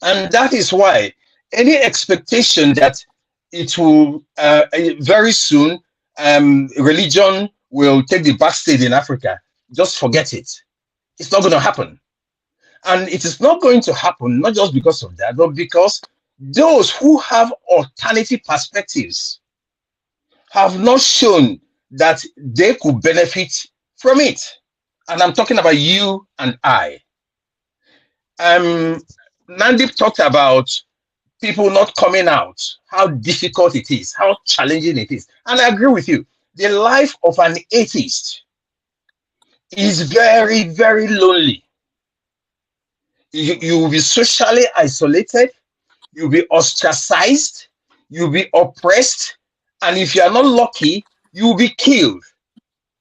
And that is why any expectation that it will very soon. Religion will take the backstage in Africa. Just forget it. It's not going to happen, and it is not going to happen not just because of that, but because those who have alternative perspectives have not shown that they could benefit from it. And I'm talking about you and I. Nandip talked about people not coming out, how difficult it is, how challenging it is. And I agree with you. The life of an atheist is very, very lonely. You will be socially isolated, you'll be ostracized, you'll be oppressed, and if you are not lucky, you'll be killed.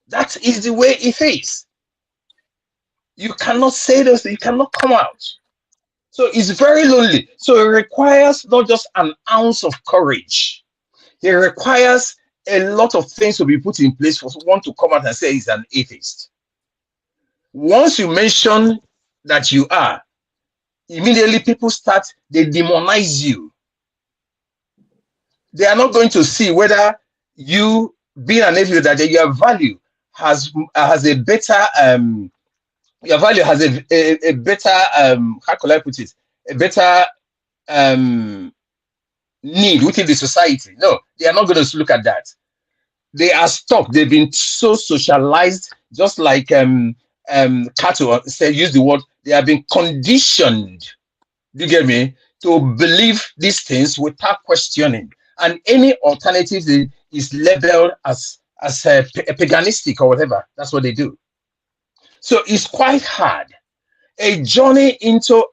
That is the way it is. You cannot say those things, you cannot come out. So it's very lonely. So it requires not just an ounce of courage. It requires a lot of things to be put in place for one to come out and say he's an atheist. Once you mention that you are, immediately people they demonize you. They are not going to see whether you being an atheist, that your value has a better your value has a better how could I put it, a better need within the society. No, they are not going to look at that. They are stuck. They've been so socialized, just like Kato said, use the word, they have been conditioned, do you get me, to believe these things without questioning. And any alternative is labeled as paganistic or whatever. That's what they do. So it's quite hard. A journey into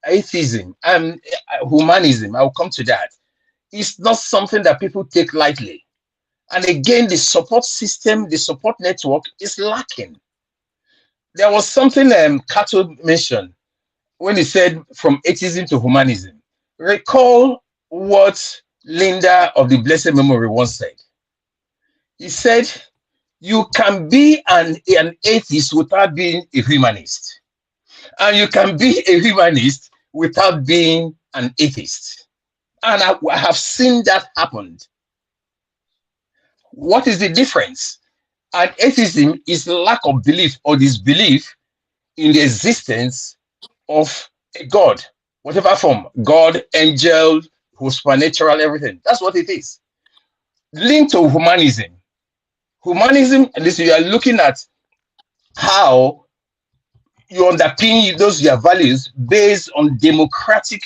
atheism and humanism, I'll come to that, is not something that people take lightly. And again, the support system, the support network is lacking. There was something Kato mentioned when he said from atheism to humanism. Recall what Linda of the Blessed Memory once said. He said, you can be an atheist without being a humanist. And you can be a humanist without being an atheist. And I have seen that happen. What is the difference? And atheism is lack of belief or disbelief in the existence of a God, whatever form, God, angel, supernatural, everything. That's what it is. Linked to humanism. Humanism, and this, you are looking at how you underpin those your values based on democratic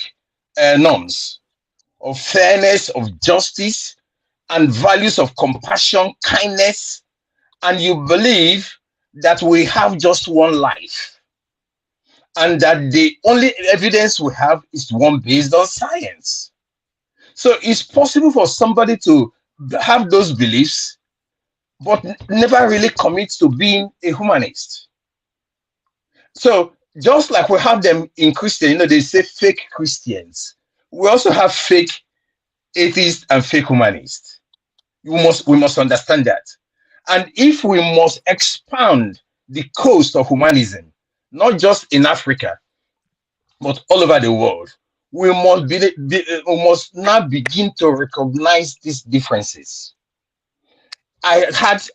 norms of fairness, of justice, and values of compassion, kindness, and you believe that we have just one life and that the only evidence we have is one based on science. So it's possible for somebody to have those beliefs but never really commit to being a humanist. So just like we have them in Christian, they say fake Christians. We also have fake atheists and fake humanists. We must understand that. And if we must expand the coast of humanism, not just in Africa, but all over the world, we must now begin to recognize these differences. I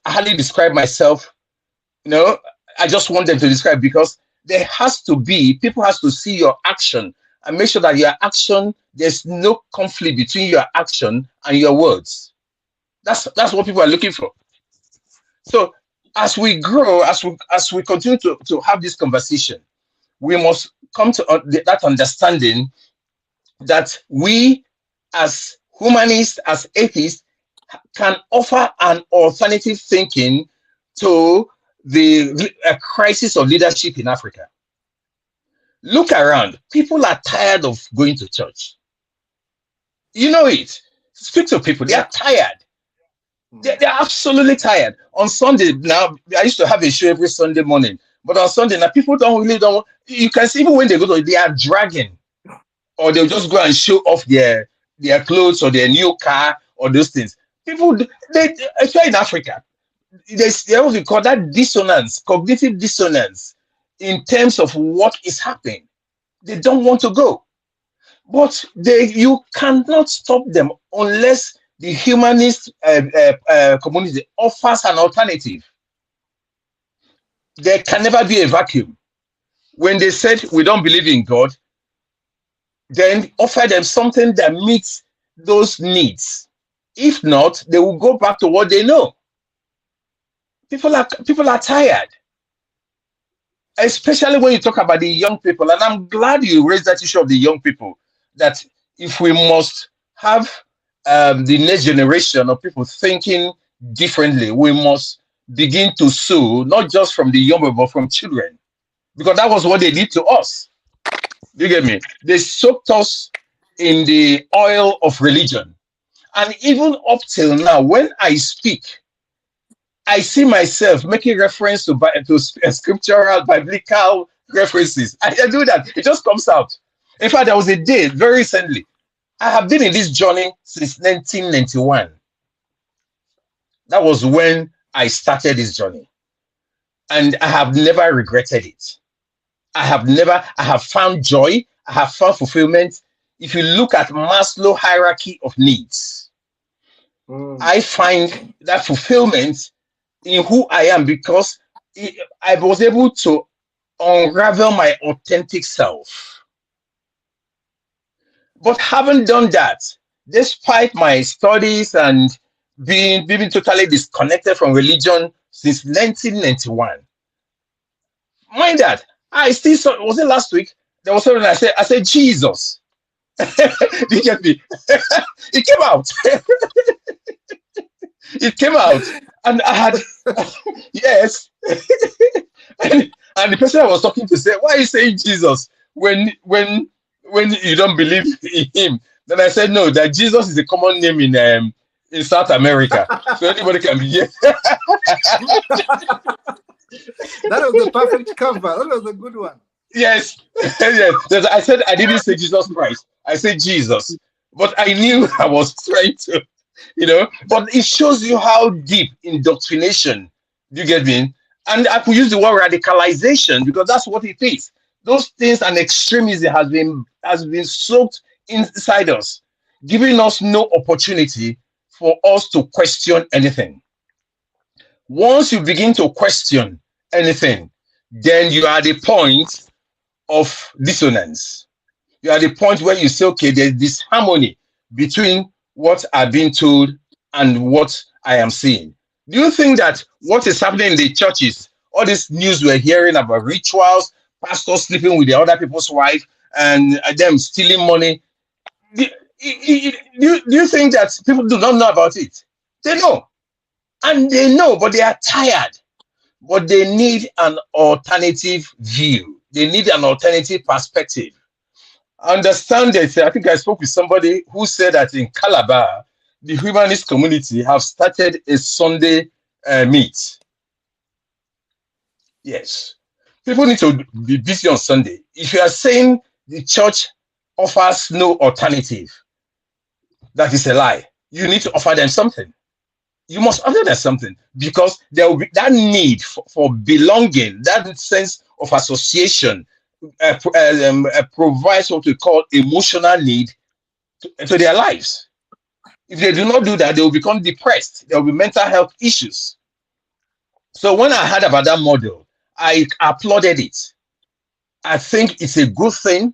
hardly describe myself, I just want them to describe, because there has to be, people has to see your action and make sure that your action, there's no conflict between your action and your words. That's what people are looking for. So as we grow, as we continue to have this conversation, we must come to that understanding that we as humanists, as atheists, can offer an alternative thinking to the crisis of leadership in Africa. Look around. People are tired of going to church. You know it. Speak to people. They are tired. They're absolutely tired. On Sunday, now, I used to have a show every Sunday morning, but on Sunday, now, people don't. You can see, even when they go to, they are dragging, or they'll just go and show off their clothes or their new car or those things. People, especially in Africa, there's what we call that dissonance, cognitive dissonance, in terms of what is happening. They don't want to go. But you cannot stop them unless the humanist community offers an alternative. There can never be a vacuum. When they said we don't believe in God, then offer them something that meets those needs. If not, they will go back to what they know. People are tired, especially when you talk about the young people. And I'm glad you raised that issue of the young people, that if we must have the next generation of people thinking differently, we must begin to sow, not just from the young, but from children, because that was what they did to us. You get me? They soaked us in the oil of religion. And even up till now, when I speak, I see myself making reference to scriptural, biblical references. I do that. It just comes out. In fact, there was a day very recently. I have been in this journey since 1991. That was when I started this journey. And I have never regretted it. I have found joy. I have found fulfillment. If you look at Maslow's hierarchy of needs, I find that fulfillment in who I am, because I was able to unravel my authentic self. But having done that, despite my studies and being totally disconnected from religion since 1991, mind that, I still saw, was it last week? There was something I said, Jesus. Did you get me? It came out. It came out. And I had, yes. and the person I was talking to said, why are you saying Jesus when you don't believe in him? Then I said, no, that Jesus is a common name in South America. So anybody can be here. That was the perfect cover. That was a good one. Yes. Yes. I said I didn't say Jesus Christ. I said Jesus. But I knew I was trying to, but it shows you how deep indoctrination, do you get me? And I could use the word radicalization, because that's what it is. Those things and extremism has been soaked inside us, giving us no opportunity for us to question anything. Once you begin to question anything, then you are at the point of dissonance. You are at the point where you say, okay, there's this harmony between what I've been told and what I am seeing. Do you think that what is happening in the churches, all this news we're hearing about rituals, pastors sleeping with the other people's wife, and them stealing money, do you think that people do not know about it? They know. And they know, but they are tired. But they need an alternative view. They need an alternative perspective. Understand that. I think I spoke with somebody who said that in Calabar, the humanist community have started a Sunday meet. Yes. People need to be busy on Sunday. If you are saying the church offers no alternative, that is a lie. You need to offer them something. You must offer them something, because there will be that need for belonging, that sense of association, provides what we call emotional need to their lives. If they do not do that, they will become depressed. There will be mental health issues. So when I heard about that model, I applauded it. I think it's a good thing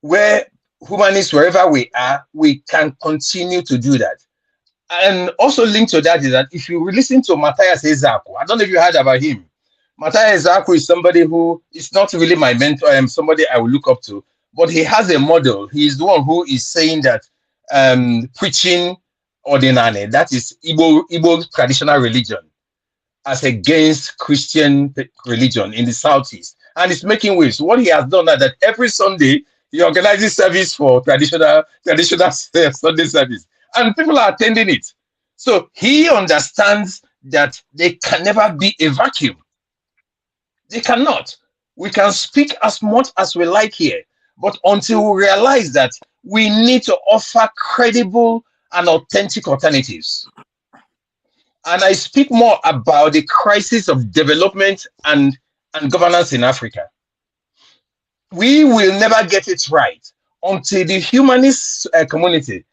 where humanists, wherever we are, we can continue to do that. And also linked to that is that if you listen to Matthias Ezaku, I don't know if you heard about him. Matthias Ezaku is somebody who is not really my mentor. I am somebody I will look up to, but he has a model. He is the one who is saying that preaching ordinary, that is Igbo traditional religion, as against Christian religion in the Southeast. And it's making waves. What he has done is that every Sunday, he organizes service for traditional Sunday service. And people are attending it. So he understands that there can never be a vacuum. They cannot. We can speak as much as we like here, but until we realize that we need to offer credible and authentic alternatives. And I speak more about the crisis of development and governance in Africa. We will never get it right until the humanist community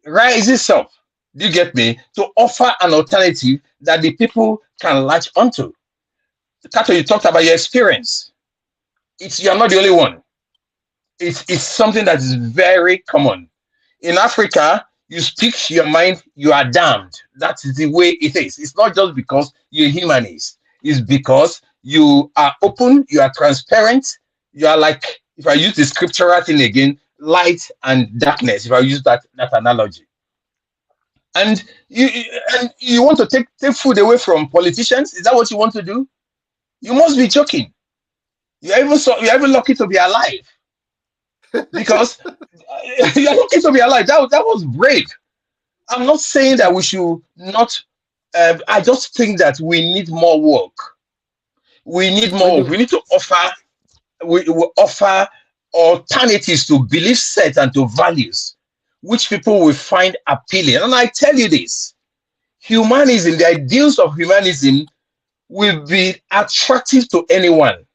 rises up, do you get me, to offer an alternative that the people can latch onto. Kato, you talked about your experience. You're not the only one. It's something that is very common. In Africa, you speak your mind, you are damned. That is the way it is. It's not just because you're humanist. It's because you are open, you are transparent, you are like, if I use the scriptural thing again, light and darkness, if I use that analogy. And you want to take food away from politicians? Is that what you want to do? You must be joking. You're even lucky to be alive. Because you're lucky to be alive. That was brave. I'm not saying that we should not. I just think that we need more work. We need more. We need to offer. We offer alternatives to belief sets and to values, which people will find appealing. And I tell you this: humanism, the ideals of humanism, will be attractive to anyone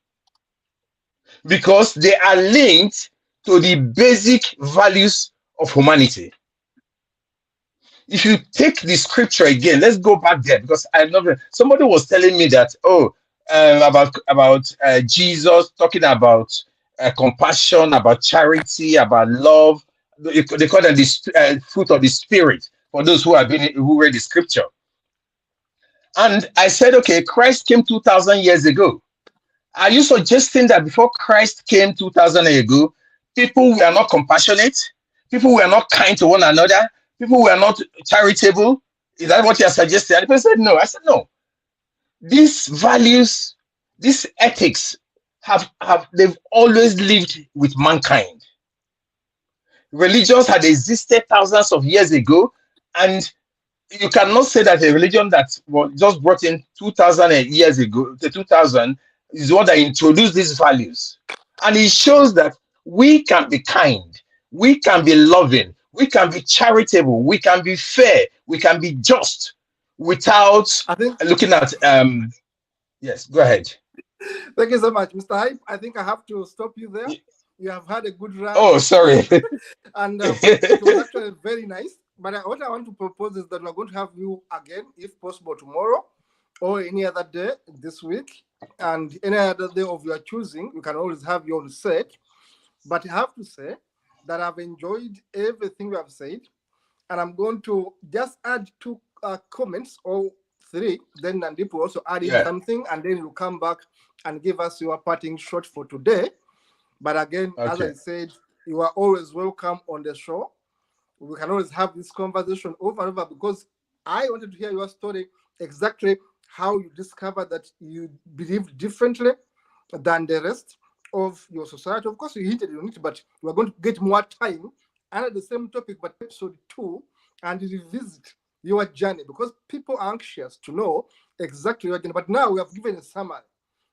because they are linked to the basic values of humanity. If you take the scripture again, let's go back there because I love it. Somebody was telling me that about Jesus talking about compassion, about charity, about love. They call them the fruit of the spirit for those who who read the scripture. And I said, okay, Christ came 2,000 years ago. Are you suggesting that before Christ came 2,000 years ago, people were not compassionate? People were not kind to one another? People were not charitable? Is that what you're suggesting? And the person said, no. I said, no. These values, these ethics, they've always lived with mankind. Religions had existed thousands of years ago, and you cannot say that a religion that was just brought in 2,000 years ago, the 2000, is the one that introduced these values. And it shows that we can be kind, we can be loving, we can be charitable, we can be fair, we can be just without looking at yes, go ahead. Thank you so much, Mr. Hype. I think I have to stop you there. You have had a good run. Oh, sorry. And it was actually very nice. But what I want to propose is that we're going to have you again, if possible, tomorrow or any other day this week. And any other day of your choosing, you can always have your own set. But I have to say that I've enjoyed everything we have said. And I'm going to just add two comments or three. Then Nandip will also add in something. And then you'll come back and give us your parting shot for today. But again, as I said, you are always welcome on the show. We can always have this conversation over and over because I wanted to hear your story, exactly how you discovered that you believed differently than the rest of your society. Of course, you hinted on it, but we're going to get more time under the same topic, but episode 2, and revisit your journey because people are anxious to know exactly your journey. But now we have given a summary.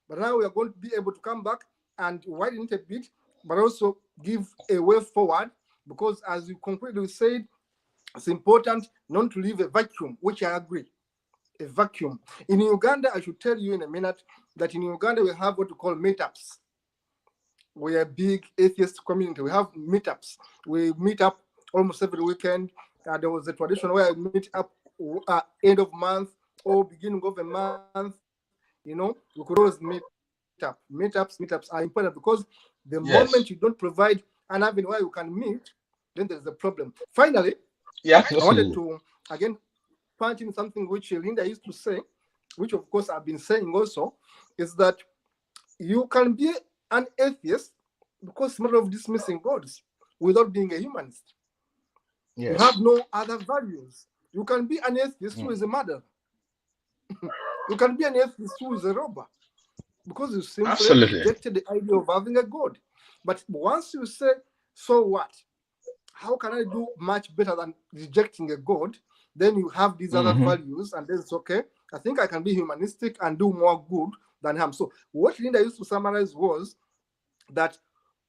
But now we are going to be able to come back and widen it a bit, but also give a way forward. Because as you concretely said, it's important not to leave a vacuum, which I agree, a vacuum. In Uganda, I should tell you in a minute that in Uganda, we have what we call meetups. We're a big atheist community. We have meetups. We meet up almost every weekend. There was a tradition where we meet up end of month or beginning of a month. You know, we could always meet up. Meetups are important because the moment you don't provide an avenue where you can meet, then there's a problem. Finally, I wanted to, again, punch in something which Linda used to say, which of course I've been saying also, is that you can be an atheist because it's a matter of dismissing gods without being a humanist. Yes. You have no other values. You can be an atheist who is a murderer. You can be an atheist who is a robber because you simply rejected the idea of having a god. But once you say, so what? How can I do much better than rejecting a god? Then you have these other values, and then it's okay. I think I can be humanistic and do more good than harm. So what Linda used to summarize was that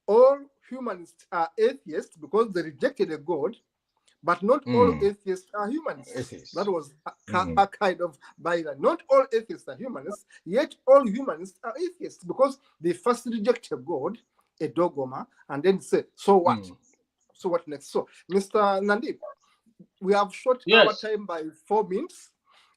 all humanists are atheists because they rejected a god, but not all atheists are humanists. That was a kind of byline. Not all atheists are humanists, yet all humanists are atheists because they first reject a god, a dogma, and then say, so what? So what next? So, Mr. Nandip, we have short our time by 4 minutes.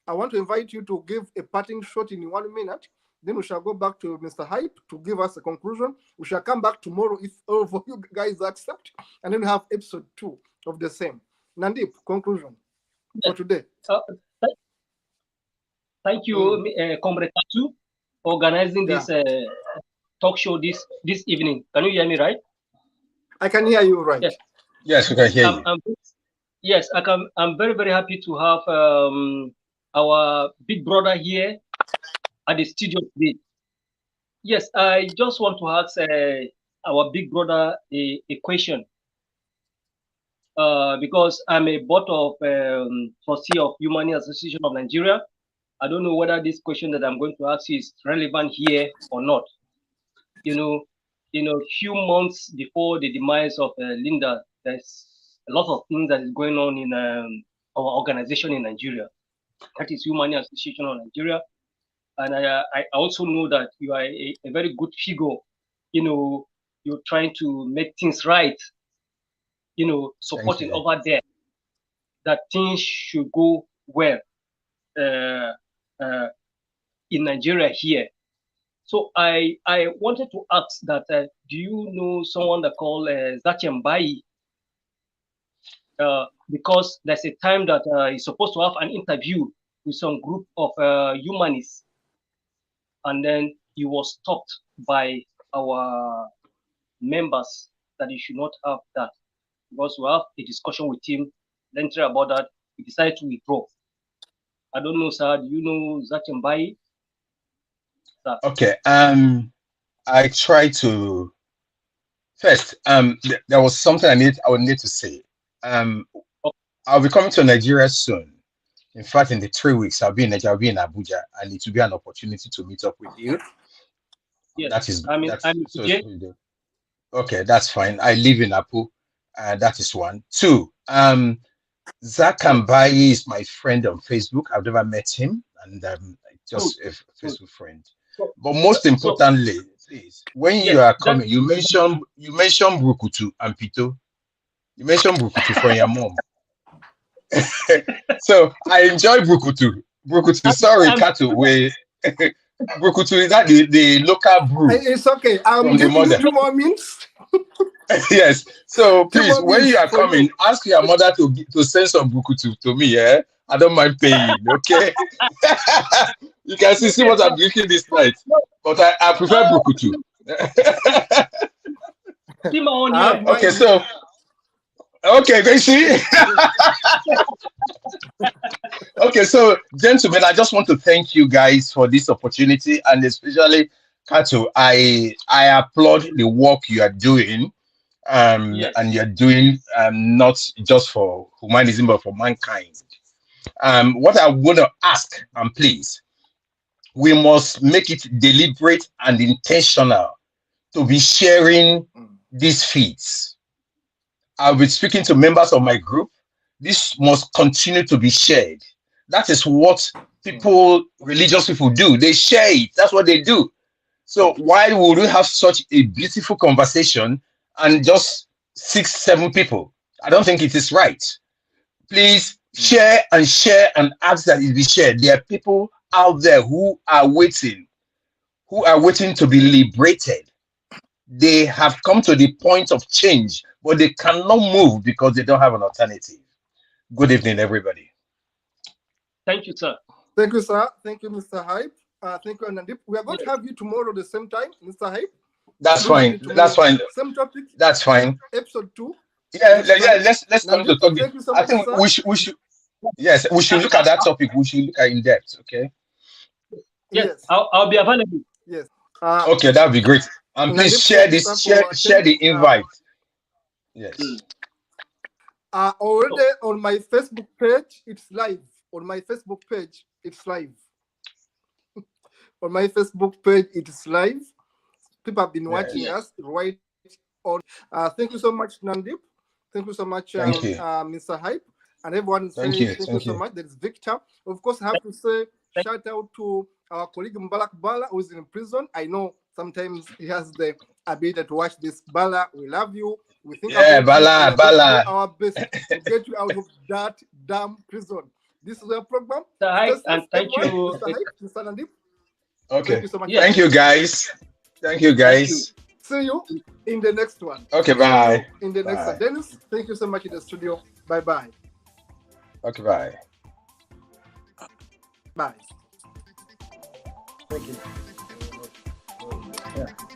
I want to invite you to give a parting shot in 1 minute. Then we shall go back to Mr. Hyp to give us a conclusion. We shall come back tomorrow if all of you guys accept. And then we have episode 2 of the same. Nandip, conclusion for today. Thank you, Comrade Kato, for organizing this talk show this evening. Can you hear me right? I can hear you right. Yes, we can hear you. Yes, I'm very, very happy to have our big brother here at the studio today. Yes, I just want to ask our big brother a question. Because I'm a board of trustee of Humanity Association of Nigeria. I don't know whether this question that I'm going to ask you is relevant here or not. You know, few months before the demise of Linda, there's a lot of things that is going on in our organization in Nigeria. That is Humanity Association of Nigeria. And I also know that you are a very good figure. You're trying to make things right. Supporting over there that things should go well in Nigeria here. So I wanted to ask that do you know someone that called Zachem because there's a time that he's supposed to have an interview with some group of humanists, and then he was stopped by our members that he should not have that. Because we have a discussion with him later about that, he decided to withdraw. I don't know, sir. Do you know Zachem? Okay. I try to first. There was something I would need to say. I'll be coming to Nigeria soon. In fact, in the 3 weeks, I'll be in Abuja, and it will be an opportunity to meet up with you. Yes. Okay, that's fine. I live in Apu. That is 1. 2. Zakambai is my friend on Facebook. I've never met him, and just a Facebook friend. But most importantly, please, when you are coming, you mention Brukutu and Pito. You mentioned Brukutu for your mom. So I enjoy Brukutu. Sorry, Kato. Brukutu is that the local brew. It's okay. I'm giving you 2 more minutes. Yes. So please, when you are coming, ask your mother to send some Brukutu to me. I don't mind paying. Okay. You can see what I'm drinking this night, but I prefer Brukutu. Okay. So. Okay, go see. Okay, so gentlemen, I just want to thank you guys for this opportunity, and especially Kato. I applaud the work you are doing, and you're doing not just for humanism but for mankind. What I want to ask, and please, we must make it deliberate and intentional to be sharing these feeds. I'll be speaking to members of my group. This must continue to be shared. That is what religious people do. They share it. That's what they do. So why would we have such a beautiful conversation and just 6, 7 people? I don't think it is right. Please share and ask that it be shared. There are people out there who are waiting to be liberated. They have come to the point of change, but they cannot move because they don't have an alternative. Good evening, everybody. Thank you, sir. Thank you, sir. Thank you, Mr. Hyp. Thank you, Nandip. We are going to have you tomorrow at the same time, Mr. Hyp. That's fine. That's fine. Same topic. That's fine. Episode 2. Yeah. Let's come to talk. Thank you so much, I think we should. Yes, we should look at that topic. We should look at in depth. Okay. Yes. I'll be available. Yes. Okay, that would be great. And please share this. Share the invite. Yes. Already on my Facebook page, it's live. On my Facebook page, it's live. On my Facebook page, it is live. People have been watching us right on. Thank you so much, Nandip. Thank you so much, Mr. Hyp. And everyone is saying thank you so much. There is Victor. Of course, I have to say shout out to our colleague Mbalak Bala, who is in prison. I know sometimes he has the ability to watch this. Bala, we love you. We think Bala. do our best to get you out of that damn prison. This is our program. And thank you, Mr. Hyp, Mr. Nandip. Okay. Thank you so much. Thank you, guys. Thank you, guys. See you in the next one. Okay, bye. In the next one. Dennis, thank you so much in the studio. Bye-bye. Okay, bye. Bye. Thank you. Yeah.